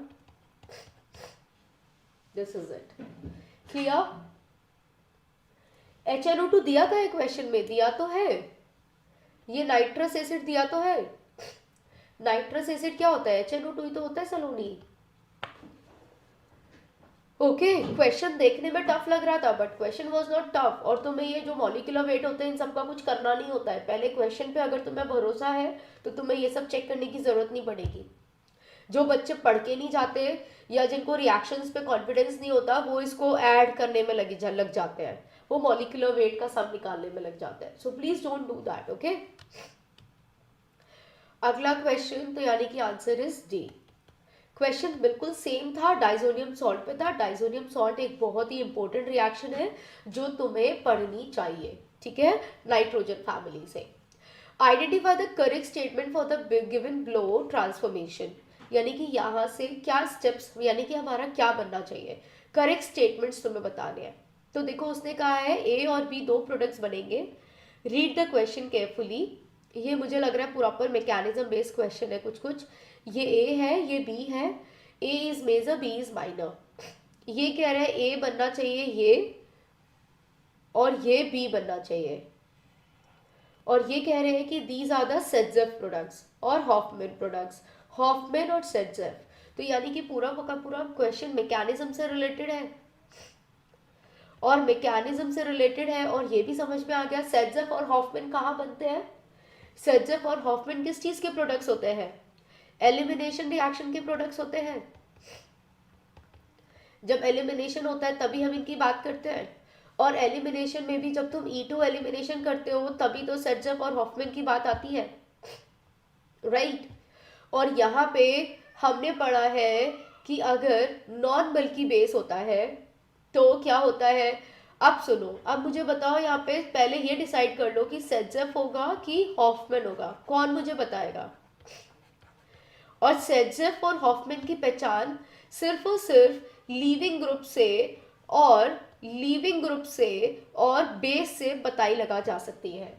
[SPEAKER 1] This is it, clear? HNO2 दिया था एक क्वेश्चन में, दिया तो है। ये नाइट्रस एसिड दिया तो है। नाइट्रस एसिड क्या होता है? HNO2 ही तो होता है सलोनी। ओके, क्वेश्चन देखने में टफ लग रहा था but question was not tough. और तुम्हें ये जो मॉलिक्यूलर वेट होते हैं इन सबका कुछ करना नहीं होता है। पहले क्वेश्चन पे अगर तुम्हें भरोसा है तो तुम्हें ये सब चेक करने की जरूरत नहीं पड़ेगी। जो बच्चे पढ़ के नहीं जाते या जिनको रिएक्शंस पे कॉन्फिडेंस नहीं होता वो इसको ऐड करने में लग जाते हैं। वो मॉलिक्यूलर वेट का सम निकालने में लग जाता है. So please don't do that. Okay, अगला क्वेश्चन, तो यानी कि आंसर इज डी. क्वेश्चन बिल्कुल सेम था, डाइजोनियम सॉल्ट पे था. डाइजोनियम सॉल्ट एक बहुत ही इंपॉर्टेंट रिएक्शन है जो तुम्हें पढ़नी चाहिए, ठीक है, नाइट्रोजन फैमिली से. Identify the correct statement for the given below transformation. यानी कि यहाँ से क्या स्टेप्स, यानी कि हमारा क्या बनना चाहिए, करेक्ट स्टेटमेंट्स तुम्हें बताने हैं. तो देखो उसने कहा है ए और बी दो प्रोडक्ट्स बनेंगे. Read the question carefully. ये मुझे लग रहा है प्रॉपर मैकेनिज्म बेस्ड क्वेश्चन है कुछ कुछ. ये ए है, ये बी है. A is major, B is minor. ये कह रहा है ए बनना चाहिए ये, और ये बी बनना चाहिए. और ये कह रहे हैं कि दीज आर द सेट्जेफ प्रोडक्ट्स और हॉफमैन प्रोडक्ट्स. हॉफमैन और सेट्जेफ, तो यानी कि पूरा का पूरा क्वेश्चन मैकेनिज्म से रिलेटेड है, और मैकेनिज्म से रिलेटेड है. और ये भी समझ में आ गया सेट्जेफ और हॉफमैन कहाँ बनते हैं. सेट्जेफ और हॉफमैन किस चीज के प्रोडक्ट्स होते हैं, एलिमिनेशन रिएक्शन के प्रोडक्ट्स होते हैं. जब एलिमिनेशन होता है तभी हम इनकी बात करते हैं. और एलिमिनेशन में भी जब तुम E2 एलिमिनेशन करते हो तभी तो सेट्जेफ और हॉफमैन की बात आती है, राइट. और यहाँ पे हमने पढ़ा है कि अगर नॉन बल्की बेस होता है तो क्या होता है. अब सुनो, अब मुझे बताओ यहाँ पे पहले ये डिसाइड कर लो कि सेट्जेफ होगा कि हॉफमैन होगा. कौन मुझे बताएगा. और सेट्जेफ और हॉफमैन की पहचान सिर्फ और सिर्फ लीविंग ग्रुप से और बेस से बताई लगा जा सकती है.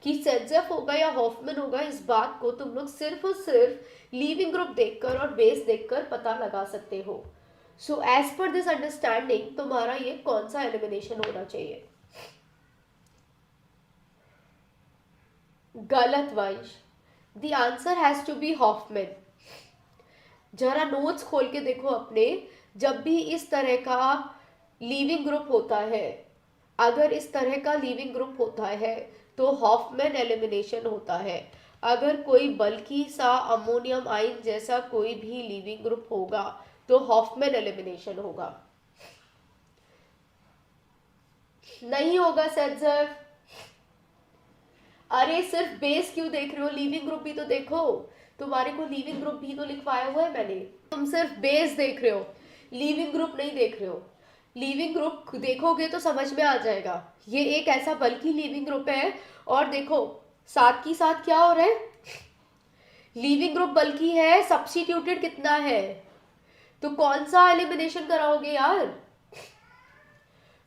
[SPEAKER 1] कि सेट्जेफ होगा या हॉफमैन होगा, इस बात को तुम लोग सिर्फ और सिर्फ लीविंग ग्रुप देखकर और बेस देखकर पता लगा सकते हो. So as per this understanding तुम्हारा ये कौन सा एलिमिनेशन होना चाहिए. गलत वंश. The answer has to be Hoffmann. जरा नोट्स खोल के देखो अपने. जब भी इस तरह का लीविंग ग्रुप होता है, अगर इस तरह का लीविंग ग्रुप होता है तो हॉफमैन एलिमिनेशन होता है. अगर कोई बल्कि सा अमोनियम आयन जैसा कोई भी लीविंग ग्रुप होगा तो हॉफमैन एलिमिनेशन होगा. नहीं होगा सेट्जेफ. अरे सिर्फ बेस क्यों देख रहे हो, लिविंग ग्रुप भी तो देखो. तुम्हारे को लिविंग ग्रुप भी तो लिखवाया हुआ है मैंने. तुम सिर्फ बेस देख रहे हो, लिविंग ग्रुप नहीं देख रहे हो. लिविंग ग्रुप देखोगे तो समझ में आ जाएगा. ये एक ऐसा बल्कि लिविंग ग्रुप है. और देखो साथ की साथ क्या हो रहा है, लिविंग ग्रुप बल्कि है, सब्स्टिट्यूटेड कितना है. तो कौन सा एलिमिनेशन कराओगे यार,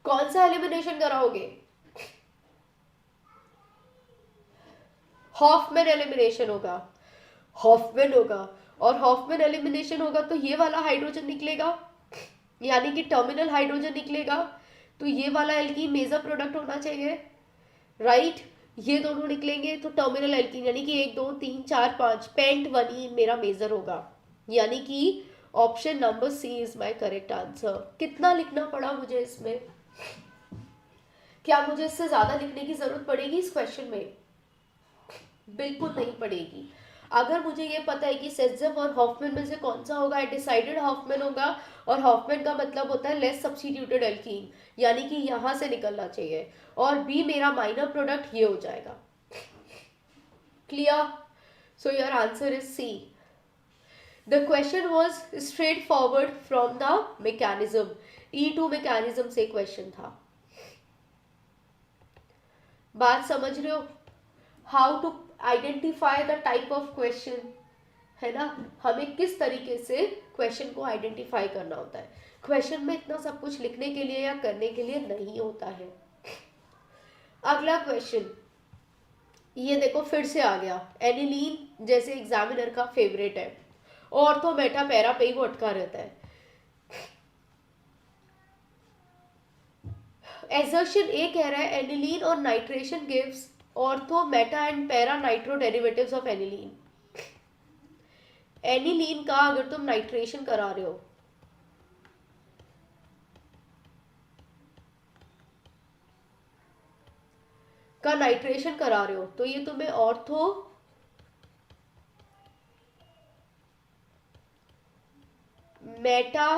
[SPEAKER 1] कौन सा एलिमिनेशन कराओगे. हॉफमैन एलिमिनेशन होगा. हॉफमैन होगा और हॉफमैन एलिमिनेशन होगा तो ये वाला हाइड्रोजन निकलेगा, यानी कि टर्मिनल हाइड्रोजन निकलेगा. तो ये वाला एल्कीन मेजर प्रोडक्ट होना चाहिए, राइट. ये दोनों निकलेंगे तो टर्मिनल एल्कीन, यानी कि 1 2 3 4 5 पेंट वनीन मेरा मेजर होगा. यानी कि option number C is my correct answer. कितना लिखना पड़ा मुझे इसमें, क्या मुझे इससे ज्यादा लिखने की जरूरत पड़ेगी इस क्वेश्चन में. बिल्कुल नहीं पड़ेगी. अगर मुझे ये पता है कि सेट्जेफ और हॉफमैन में से कौन सा होगा, आई डिसाइडेड हॉफमैन होगा. और हॉफमैन का मतलब होता है लेस सब्स्टिट्यूटेड एल्कीन, यानी कि यहाँ से निकलना चाहिए. और बी मेरा माइनर प्रोडक्ट ये हो जाएगा. Clear. So your answer is C. The question was straightforward from the mechanism. E2 mechanism से क्वेश्चन था. बात समझ रहे हो, how to identify the type of question, है ना. हमें किस तरीके से क्वेश्चन को आइडेंटिफाई करना होता है. क्वेश्चन में इतना सब कुछ लिखने के लिए या करने के लिए नहीं होता है. अगला क्वेश्चन ये देखो फिर से आ गया. एनिलीन जैसे एग्जामिनर का फेवरेट है, और तो मेटा पैरा पे ही वो अटका रहता है. एजर्शन ए कह रहा है एनिलीन और nitration gives ortho Meta and para nitro derivatives of aniline. Aniline का अगर तुम नाइट्रेशन करा रहे हो तो ये तुम्हें ऑर्थो मेटा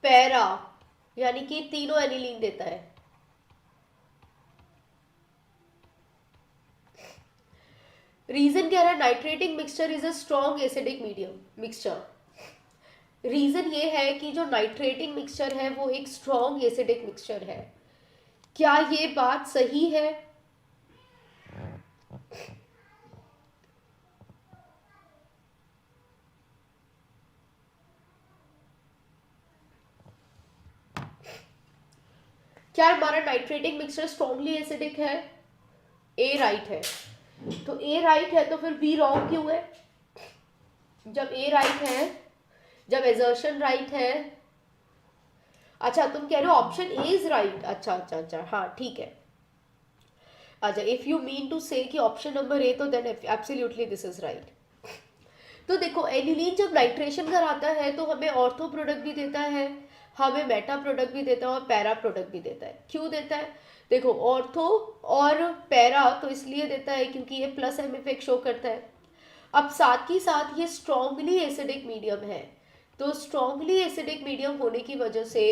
[SPEAKER 1] पैरा, यानी कि तीनों एनिलीन देता है। रीजन कह रहा है nitrating mixture is a strong acidic medium mixture. Reason ये है कि जो नाइट्रेटिंग मिक्सचर है वो एक स्ट्रॉन्ग एसिडिक मिक्सचर है। क्या ये बात सही है? क्या हमारा नाइट्रेटिंग मिक्सचर स्ट्रॉन्गली एसिडिक है? ए राइट है। तो ए राइट है तो फिर बी रॉन्ग क्यों है? जब ए राइट है, जब एजर्शन राइट है, अच्छा तुम कह रहे हो ऑप्शन ए इज राइट, अच्छा अच्छा अच्छा, हाँ ठीक है। अच्छा, इफ यू मीन टू से कि ऑप्शन नंबर ए, तो then absolutely this is right. तो देखो एनिलीन जब नाइट्रेशन कराता है तो हमें ऑर्थो प्रोडक्ट भी देता है, हमें मेटा प्रोडक्ट भी देता है और पैरा प्रोडक्ट भी देता है। क्यों देता है? देखो ऑर्थो और पैरा तो इसलिए देता है क्योंकि ये प्लस एम इफेक्ट शो करता है। अब साथ ही साथ ये स्ट्रॉन्गली एसिडिक मीडियम है, तो स्ट्रॉन्गली एसिडिक मीडियम होने की वजह से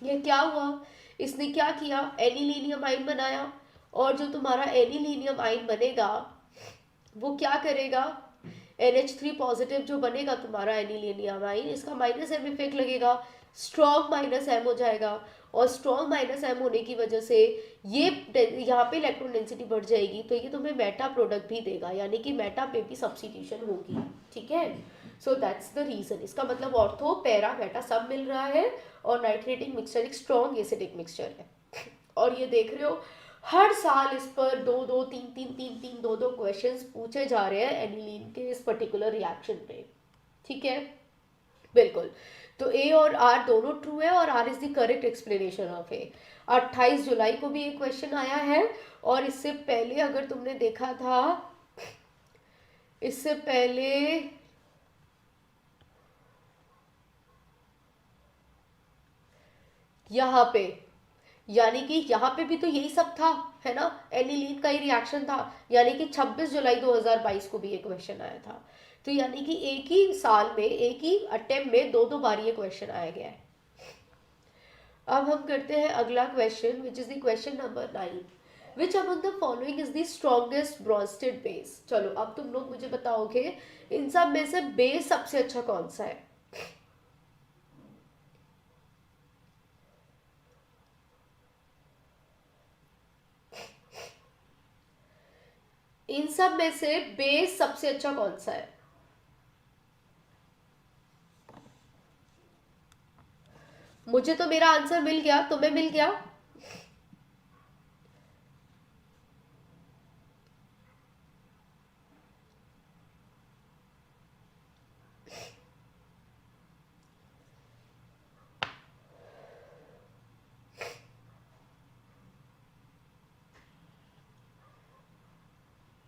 [SPEAKER 1] ये क्या हुआ, इसने क्या किया, एनिलीनियम आइन बनाया। और जो तुम्हारा एनिलीनियम आइन बनेगा वो क्या करेगा, NH3 पॉजिटिव जो बनेगा तुम्हारा एनिलीनियम आइन, इसका माइनस एम इफेक्ट लगेगा, स्ट्रॉन्ग माइनस एम हो जाएगा। और स्ट्रॉन्ग माइनस एम होने की वजह से ये यहाँ पे इलेक्ट्रॉन डेंसिटी बढ़ जाएगी, तो ये तुम्हें मेटा प्रोडक्ट भी देगा, यानी कि मेटा पे भी सब्स्टिट्यूशन होगी। ठीक है, सो दैट्स द रीजन। इसका मतलब ऑर्थो पैरा मेटा सब मिल रहा है और नाइट्रेटिंग मिक्सचर एक स्ट्रॉन्ग एसिडिक मिक्सचर है। और ये देख रहे हो हर साल इस पर दो दो क्वेश्चंस पूछे जा रहे हैं एनिलीन के इस पर्टिकुलर रिएक्शन पे। ठीक है, बिल्कुल। तो ए और आर दोनों ट्रू है और R is the correct explanation of A. 28 जुलाई को भी एक क्वेश्चन आया है, और इससे पहले अगर तुमने देखा था, इससे पहले यहाँ पे, यानी कि यहाँ पे भी तो यही सब था, है ना, एनिलीन का ही रिएक्शन था। यानी कि 26 जुलाई 2022 को भी ये क्वेश्चन आया था। तो यानी कि एक ही साल में, एक ही अटेम्प्ट में दो बार ये क्वेश्चन आया गया है। अब हम करते हैं अगला question, which is the question number 9। Which among the following is the strongest Brønsted base. चलो अब तुम लोग मुझे बताओगे इन सब में से बेस सबसे अच्छा कौन सा है। इन सब में से बेस सबसे अच्छा कौन सा है? मुझे तो मेरा आंसर मिल गया, तुम्हें मिल गया?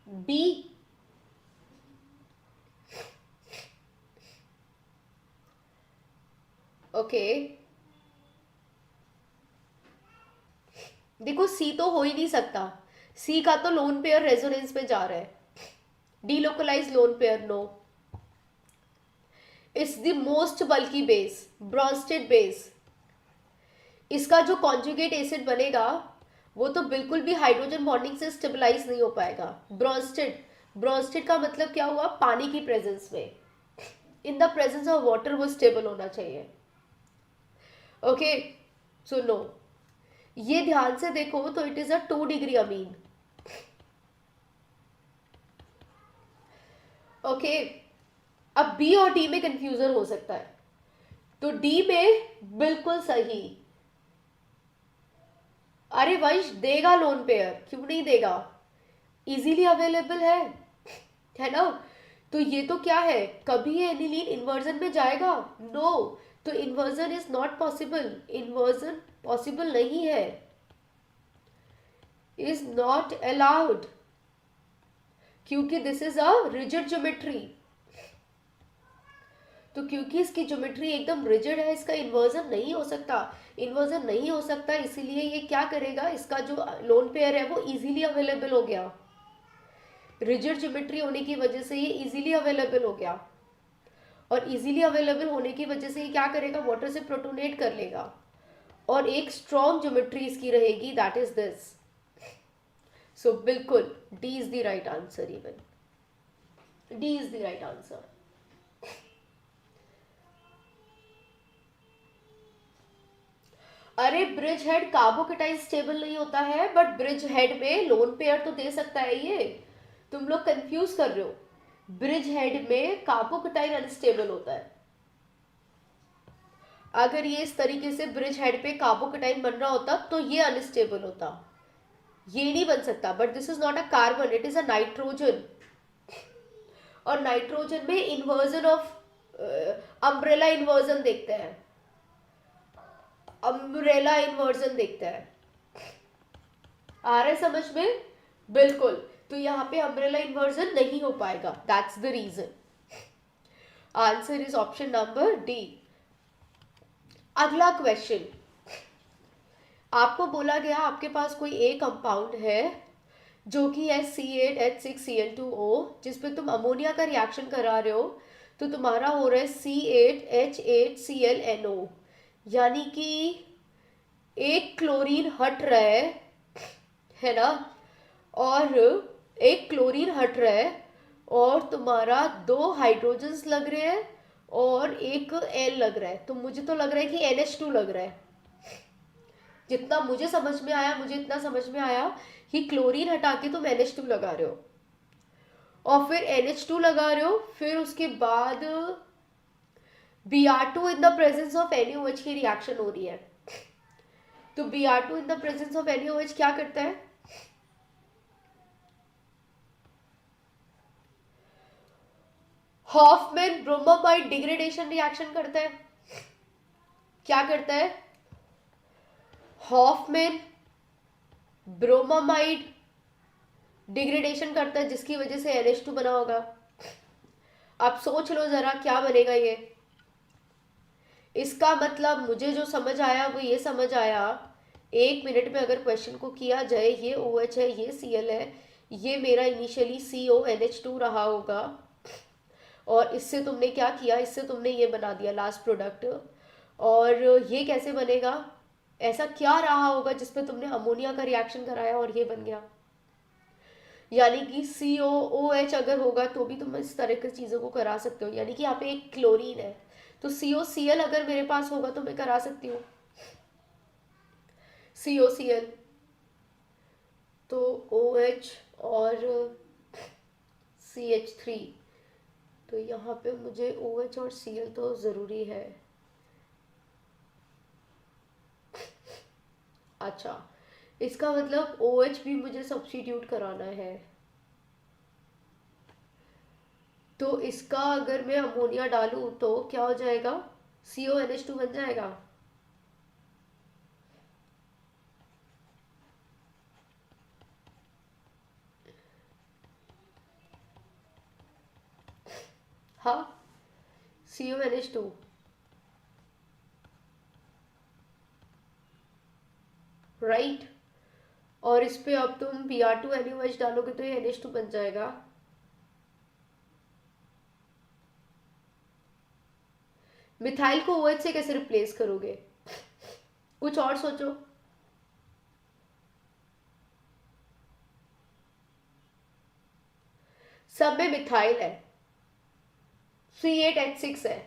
[SPEAKER 1] बी। ओके, देखो सी तो हो ही नहीं सकता, सी का तो लोन पेयर रेजोनेंस में जा रहा है। Delocalize lone pair no. It's the most bulky base, Bronsted base. इसका जो कॉन्जुगेट एसिड बनेगा वो तो बिल्कुल भी हाइड्रोजन बॉन्डिंग से स्टेबलाइज नहीं हो पाएगा। ब्रॉन्स्टेड, ब्रॉन्स्टेड का मतलब क्या हुआ, पानी की प्रेजेंस में, in the presence of water वो स्टेबल होना चाहिए। ओके, सुनो, ये ध्यान से देखो तो it is a 2 degree amine. Okay, अब बी और डी में कंफ्यूजन हो सकता है, तो डी में बिल्कुल सही। अरे वंश देगा लोन पेयर, क्यों नहीं देगा, इजीली अवेलेबल है ना। तो ये तो क्या है, कभी ये एनिलीन इन्वर्जन में जाएगा? नो, तो inversion is not possible, inversion possible नहीं है, इज नॉट अलाउड, क्योंकि this is a rigid geometry. तो क्योंकि इसकी ज्योमेट्री एकदम रिजिड है, इसका इन्वर्जन नहीं हो सकता, इन्वर्जन नहीं हो सकता, इसीलिए ये क्या करेगा, इसका जो लोन पेयर है वो इजीली अवेलेबल हो गया, रिजिड ज्योमेट्री होने की वजह से ये इजीली अवेलेबल हो गया। और इजीली अवेलेबल होने की वजह से ये क्या करेगा, वाटर से प्रोटोनेट कर लेगा और एक स्ट्रॉन्ग ज्योमेट्री इसकी रहेगी, दैट इज दिस. सो बिल्कुल D is the right answer. Even D is the right answer. अरे ब्रिज हेड कार्बोकेटाइन स्टेबल नहीं होता है, बट ब्रिज हेड में लोन पेयर तो दे सकता है. ये तुम लोग कंफ्यूज कर रहे हो. ब्रिज हेड में कार्बोकेटाइन अनस्टेबल होता है. अगर ये इस तरीके से ब्रिज हेड पे कार्बोकेटाइन बन रहा होता तो ये अनस्टेबल होता. ये नहीं बन सकता. But this is not a carbon, it is a nitrogen. और नाइट्रोजन में इन्वर्जन ऑफ अम्ब्रेला इन्वर्जन देखते हैं. अम्ब्रेला इन्वर्जन देखते हैं. आ रहा है समझ में? बिल्कुल. तो यहाँ पे अम्ब्रेला इन्वर्जन नहीं हो पाएगा. That's the reason. Answer is option number D. अगला क्वेश्चन. आपको बोला गया आपके पास कोई ए कंपाउंड है जो कि है C8H6Cl2O, जिसपे तुम अमोनिया का रिएक्शन करा रहे हो, तो तुम्हारा हो रहा है C8H8ClNO. यानी कि एक क्लोरीन हट रहा है ना, और एक क्लोरीन हट रहा है और तुम्हारा दो हाइड्रोजन्स लग रहे हैं और एक एल लग रहा है. तो मुझे तो लग रहा है कि NH2 लग रहा है. जितना मुझे समझ में आया, मुझे इतना समझ में आया कि क्लोरीन हटा के तुम NH2 लगा रहे हो और फिर NH2 लगा रहे हो, फिर उसके बाद Br2 in the presence of NaOH की रिएक्शन हो रही है. तो Br2 in the presence of NaOH क्या करता है, हॉफमैन ब्रोमोमाइड डिग्रेडेशन रिएक्शन करता है. क्या करता है, हॉफमैन ब्रोमोमाइड डिग्रेडेशन करता है, जिसकी वजह से NH2 बना होगा. अब सोच लो जरा क्या बनेगा ये. इसका मतलब मुझे जो समझ आया वो ये समझ आया, 1 मिनट में अगर क्वेश्चन को किया जाए, ये OH है, ये Cl है, ये मेरा इनिशियली CONH2 रहा होगा और इससे तुमने क्या किया, इससे तुमने ये बना दिया लास्ट प्रोडक्ट. और ये कैसे बनेगा, ऐसा क्या रहा होगा जिसपे तुमने अमोनिया का रिएक्शन कराया और ये बन गया. यानी कि COOH अगर होगा तो भी तुम इस तरह की चीज़ों को करा सकते हो. यानी कि यहाँ पे एक क्लोरीन है, तो COCl अगर मेरे पास होगा तो मैं करा सकती हूँ COCl. तो OH और CH3, तो यहाँ पे मुझे OH और Cl तो ज़रूरी है. अच्छा, इसका मतलब OH भी मुझे सब्स्टिट्यूट कराना है. तो इसका अगर मैं अमोनिया डालूं तो क्या हो जाएगा, CONH2 बन जाएगा. हाँ, CONH2. राइट. और इस पे अब तुम Br2NaOH डालोगे तो ये NH2 बन जाएगा. मिथाइल को OH से कैसे रिप्लेस करोगे, कुछ और सोचो. सब में मिथाइल है, C8H6 है,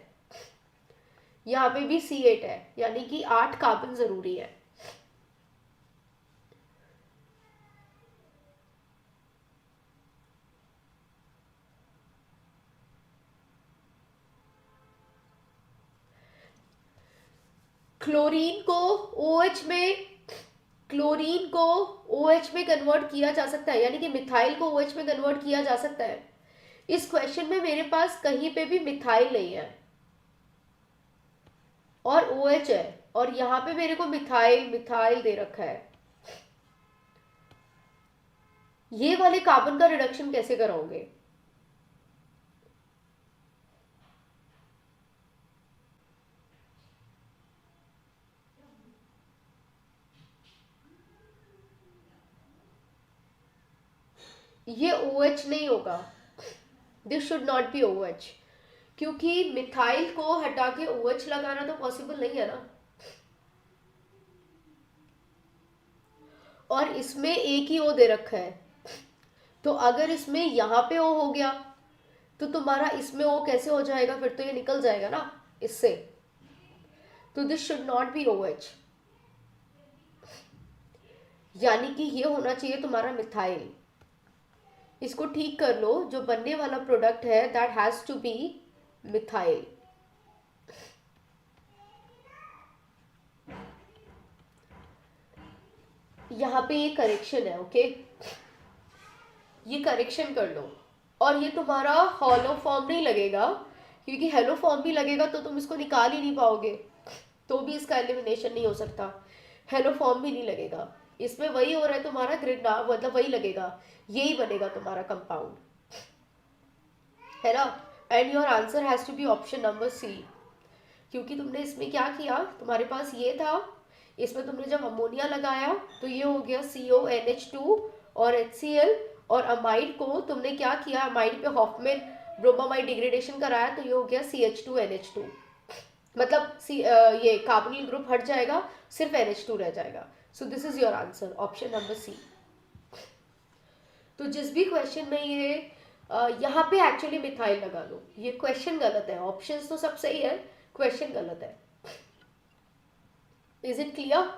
[SPEAKER 1] यहाँ पे भी C8 है, यानी कि 8 कार्बन जरूरी है. क्लोरीन को OH में, क्लोरीन को OH में कन्वर्ट किया जा सकता है, यानी कि मिथाइल को OH में कन्वर्ट किया जा सकता है. इस क्वेश्चन में मेरे पास कहीं पे भी मिथाइल नहीं है और OH है, और यहाँ पे मेरे को मिथाइल मिथाइल दे रखा है. ये वाले कार्बन का रिडक्शन कैसे कराओगे, ये OH नहीं होगा. This should not be OH. क्योंकि मिथाइल को हटा के OH लगाना तो पॉसिबल नहीं है ना, और इसमें एक ही O दे रखा है, तो अगर इसमें यहाँ पे O हो गया तो तुम्हारा इसमें O कैसे हो जाएगा, फिर तो ये निकल जाएगा ना इससे, तो this should not be OH, यानी कि ये होना चाहिए तुम्हारा मिथाइल। इसको ठीक कर लो, जो बनने वाला प्रोडक्ट है that has to be methyl. यहाँ पे ये करेक्शन है, ओके, ये करेक्शन कर लो, और ये तुम्हारा हॉलो फॉर्म नहीं लगेगा, क्योंकि हेलो फॉर्म भी लगेगा तो तुम इसको निकाल ही नहीं पाओगे, तो भी इसका एलिमिनेशन नहीं हो सकता। हेलो फॉर्म भी नहीं लगेगा, इसमें वही हो रहा है तुम्हारा ग्रिड, मतलब वही लगेगा, यही बनेगा तुम्हारा कंपाउंड, है ना। And your answer has to be option number C, क्योंकि तुमने इसमें क्या किया, तुम्हारे पास ये था, इसमें तुमने जब अमोनिया लगाया तो ये हो गया CONH2 और HCl, और अमाइड को तुमने क्या किया, अमाइड पे हॉफमैन ब्रोमामाइड डिग्रेडेशन कराया तो ये हो गया CH2NH2, मतलब ये कार्बोनिल ग्रुप हट जाएगा, सिर्फ NH2 रह जाएगा। So this is your answer, option number C. तो जिस भी क्वेश्चन में ये यहाँ पे एक्चुअली मिथाइल लगा लो, ये क्वेश्चन गलत है, ऑप्शंस तो सब सही है, क्वेश्चन गलत है। Is it clear?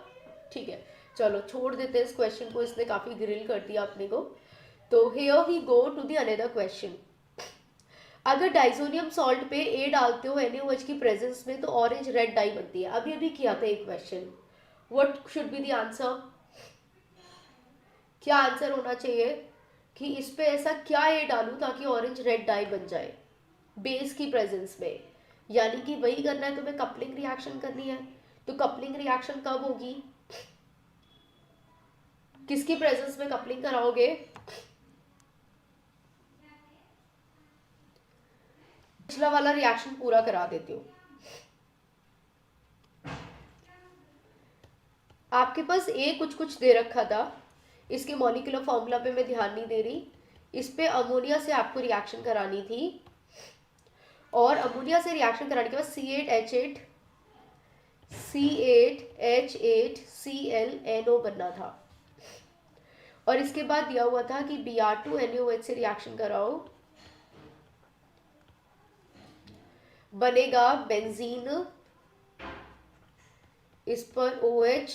[SPEAKER 1] ठीक है, चलो छोड़ देते हैं इस क्वेश्चन को, इसने काफी ग्रिल कर दिया अपने को। तो here we go to the another question. अगर डाइसोनियम सॉल्ट पे ए डालते हो NaOH की प्रेजेंस में तो ऑरेंज रेड डाई बनती है। अभी अभी किया था एक question, what should be the answer? क्या आंसर होना चाहिए कि इस पे ऐसा क्या ए डालूं ताकि ऑरेंज रेड डाई बन जाए बेस की प्रेजेंस में, यानी कि वही करना है तुम्हें, कपलिंग रिएक्शन करनी है। तो कपलिंग रिएक्शन कब होगी, किसकी प्रेजेंस में कपलिंग कराओगे? पिछला वाला रिएक्शन पूरा करा देती हूँ। आपके पास ए कुछ कुछ दे रखा था, इसके मॉलिक्यूलर फॉर्मूला पे मैं ध्यान नहीं दे रही, इस पे अमोनिया से आपको रिएक्शन करानी थी, और अमोनिया से रिएक्शन कराने के बाद C8H8Cl NO बनना था, और इसके बाद दिया हुआ था कि Br2 NaOH से रिएक्शन कराओ, बनेगा बेंजीन, इस पर OH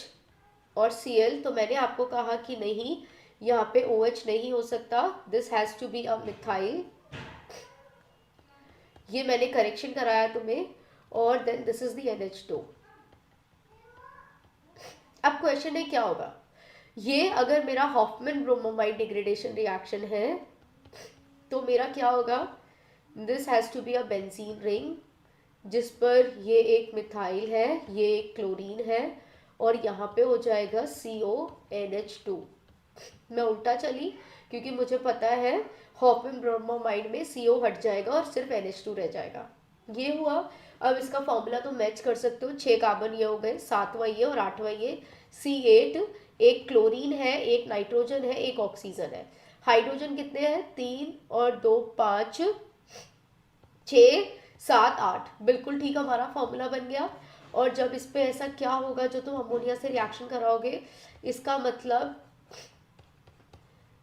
[SPEAKER 1] और Cl। तो मैंने आपको कहा कि नहीं, यहाँ पे OH नहीं हो सकता, this has to be a methyl, ये मैंने करेक्शन कराया तुम्हें, और then this is the NH2। अब क्वेश्चन है क्या होगा, ये अगर मेरा हॉफमैन ब्रोमोमाइड डिग्रेडेशन रिएक्शन है तो मेरा क्या होगा, this has to be a benzene ring, जिस पर ये एक मिथाइल है, ये एक क्लोरीन है, और यहाँ पे हो जाएगा CONH2। मैं उल्टा चली क्योंकि मुझे पता है हॉफमैन ब्रोमोमाइड में CO हट जाएगा और सिर्फ NH2 रह जाएगा, ये हुआ। अब इसका फॉर्मूला तो मैच कर सकते हो, 6 कार्बन ये हो गए, 7वां ये और 8वां ये, C8, एक क्लोरीन है, एक नाइट्रोजन है, एक ऑक्सीजन है, हाइड्रोजन कितने हैं, 3 और 2 5 6 7 8, बिल्कुल ठीक, हमारा फॉर्मूला बन गया। और जब इस पे ऐसा क्या होगा, जो तुम अमोनिया से रिएक्शन कराओगे, इसका मतलब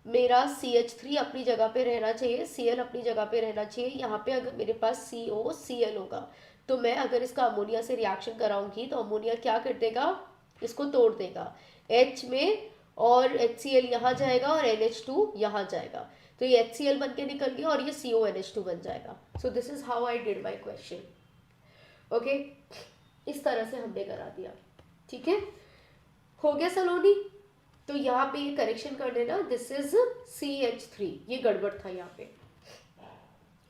[SPEAKER 1] मेरा CH3 अपनी जगह पे रहना चाहिए, Cl अपनी जगह पे रहना चाहिए, यहाँ पे अगर मेरे पास COCl होगा तो मैं अगर इसका अमोनिया से रिएक्शन कराऊंगी तो अमोनिया क्या कर देगा, इसको तोड़ देगा H में, और HCl यहाँ जाएगा और NH2 यहाँ जाएगा, तो ये HCl बन के निकल गया और ये CONH2 बन जाएगा। So this is how I did my question, okay, इस तरह से हमने करा दिया, ठीक है, हो गया सलोनी। तो यहाँ पे ये करेक्शन कर देना, दिस इज CH3, ये गड़बड़ था यहाँ पे।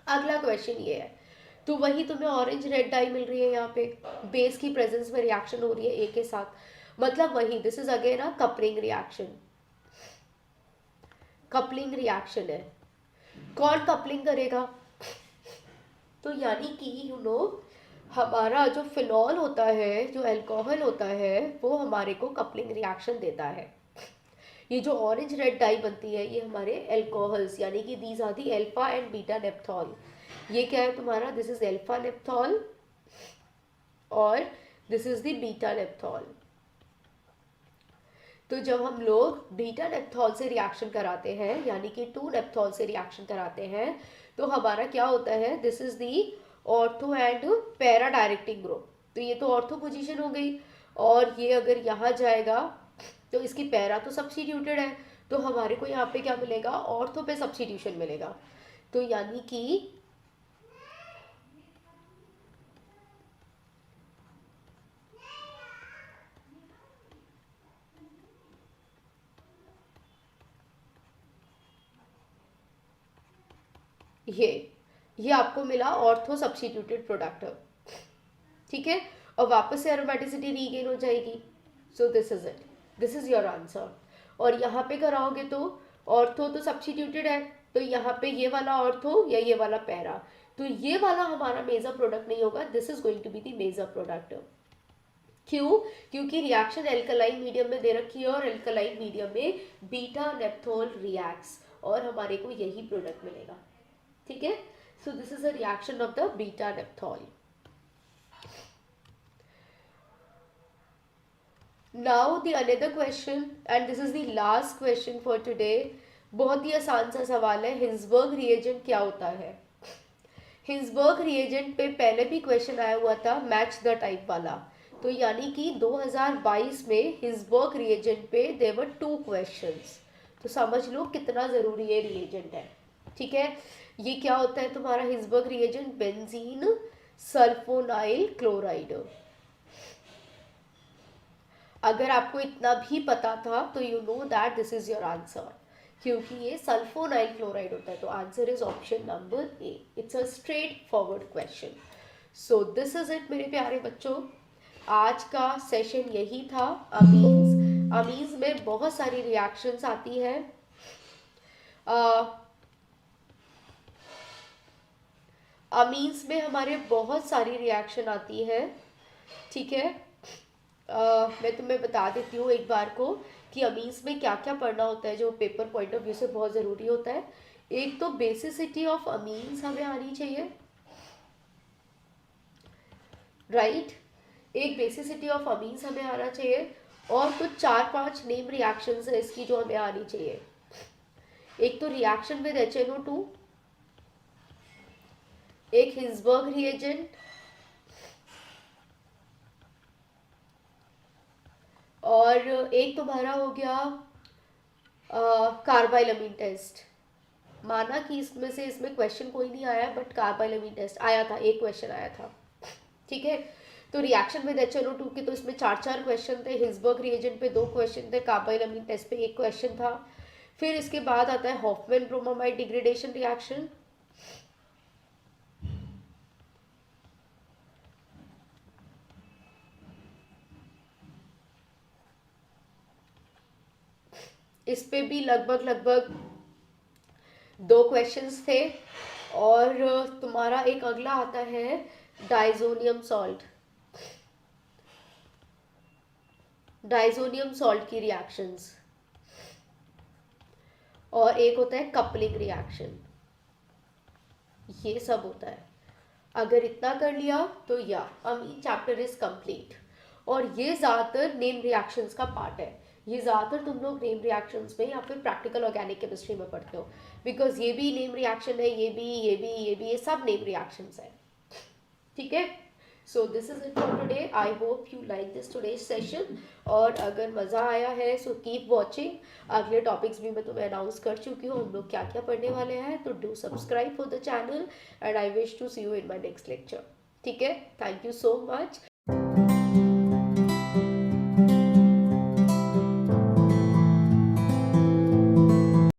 [SPEAKER 1] अगला क्वेश्चन ये है, तो वही तुम्हें ऑरेंज रेड डाई मिल रही है, यहाँ पे बेस की प्रेजेंस में रिएक्शन हो रही है ए के साथ, मतलब वही, this is again a coupling reaction, coupling reaction है। कौन कपलिंग करेगा, तो यानी कि यू नो हमारा जो फिनॉल होता है, जो अल्कोहल होता है, वो हमारे को कपलिंग रिएक्शन देता है। ये जो ऑरेंज रेड डाई बनती है ये हमारे अल्कोहल्स, यानी कि these are the alpha and beta naphthol, ये क्या है तुम्हारा, दिस इज अल्फा नेप्थॉल और this is the beta naphthol. तो जब हम लोग बीटा नेप्थॉल से रिएक्शन कराते हैं, यानी कि 2 नेप्थॉल से रिएक्शन कराते हैं, तो हमारा क्या होता है, this is the ortho and para directing group. तो ये तो ऑर्थो पोजीशन हो गई, और ये अगर यहाँ जाएगा तो इसकी पैरा तो सब्स्टिट्यूटेड है, तो हमारे को यहाँ पे क्या मिलेगा, ऑर्थो पे सब्स्टिट्यूशन मिलेगा। तो यानी कि ये आपको मिला ऑर्थो सब्स्टिट्यूटेड प्रोडक्ट, ठीक है, और वापस से एरोमेटिसिटी रीगेन हो जाएगी। सो this is it, this is your answer. और यहाँ पे कराओगे तो ऑर्थो तो सब्स्टिट्यूटेड है, तो यहाँ पे ये वाला ऑर्थो या ये वाला पैरा, तो ये वाला हमारा मेजर प्रोडक्ट नहीं होगा, this is going to be the major product. क्यों? क्योंकि रिएक्शन एल्कलाइन मीडियम में दे रखी है, और एल्कलाइन मीडियम में बीटा नेप्थॉल रिएक्ट्स, और हमारे को यही प्रोडक्ट मिलेगा, ठीक है। So this is a reaction of the beta नेप्थॉल। Now the another question, and this is the last question for today. बहुत ही आसान सा सवाल है, हिंसबर्ग रिएजेंट क्या होता है। हिंसबर्ग रिएजेंट पे पहले भी क्वेश्चन आया हुआ था, मैच द टाइप वाला। तो यानी कि 2022 में हिंसबर्ग रिएजेंट पे देयर वर 2 क्वेश्चंस। तो समझ लो कितना ज़रूरी ये रिएजेंट है, ठीक है। ये क्या होता है तुम्हारा Hinsberg reagent, benzene sulfonyl chloride. अगर आपको इतना भी पता था तो you know that this is your answer, क्योंकि ये सल्फोनाइल क्लोराइड होता है। तो answer is option number A, it's a straight forward question. So this is it मेरे प्यारे बच्चों, आज का सेशन यही था। अमीन्स, अमीन्स में बहुत सारी रिएक्शंस आती है। अमीन्स में हमारे बहुत सारी रिएक्शन आती है, ठीक है। मैं तुम्हें बता देती हूँ एक बार को कि अमीन्स में क्या क्या पढ़ना होता है, जो पेपर पॉइंट ऑफ व्यू से बहुत ज़रूरी होता है। एक तो बेसिसिटी ऑफ अमीन्स हमें आनी चाहिए, राइट। एक बेसिसिटी ऑफ अमीन्स हमें आना चाहिए, और कुछ 4-5 नेम रिएक्शंस है इसकी जो हमें आनी चाहिए। एक तो रिएक्शन विद HNO2, एक हिंसबर्ग रिएजेंट, और एक तुम्हारा हो गया कार्बाइलमीन टेस्ट। माना कि इसमें क्वेश्चन कोई नहीं आया, बट कार्बाइलमीन टेस्ट आया था, एक क्वेश्चन आया था, ठीक है। तो रिएक्शन विद HNO2 के तो इसमें 4-4 क्वेश्चन थे, हिंसबर्ग रिएजेंट पे 2 क्वेश्चन थे, कार्बाइलमीन टेस्ट पे 1 क्वेश्चन था। फिर इसके बाद आता है हॉफमैन ब्रोमामाइड डिग्रेडेशन रिएक्शन, इस पे भी लगभग 2 क्वेश्चंस थे। और तुम्हारा एक अगला आता है डाइजोनियम सॉल्ट, डाइजोनियम सॉल्ट की रिएक्शंस, और एक होता है कपलिंग रिएक्शन। ये सब होता है। अगर इतना कर लिया तो या अमीन चैप्टर इज कंप्लीट। और ये ज़्यादातर नेम रिएक्शंस का पार्ट है, ये ज़्यादातर तुम लोग नेम रिएक्शंस में या फिर प्रैक्टिकल ऑर्गेनिक केमिस्ट्री में पढ़ते हो, बिकॉज ये भी नेम रिएक्शन है, ये सब नेम रिएक्शंस है, ठीक है। So this is it for today, I hope you like this today's session. और अगर मज़ा आया है सो कीप वॉचिंग, अगले टॉपिक्स भी मैं तुम्हें अनाउंस कर चुकी हूँ, हम लोग क्या क्या पढ़ने वाले हैं। तो do subscribe for the channel, and I wish to see you in my next lecture, ठीक है। Thank you so much.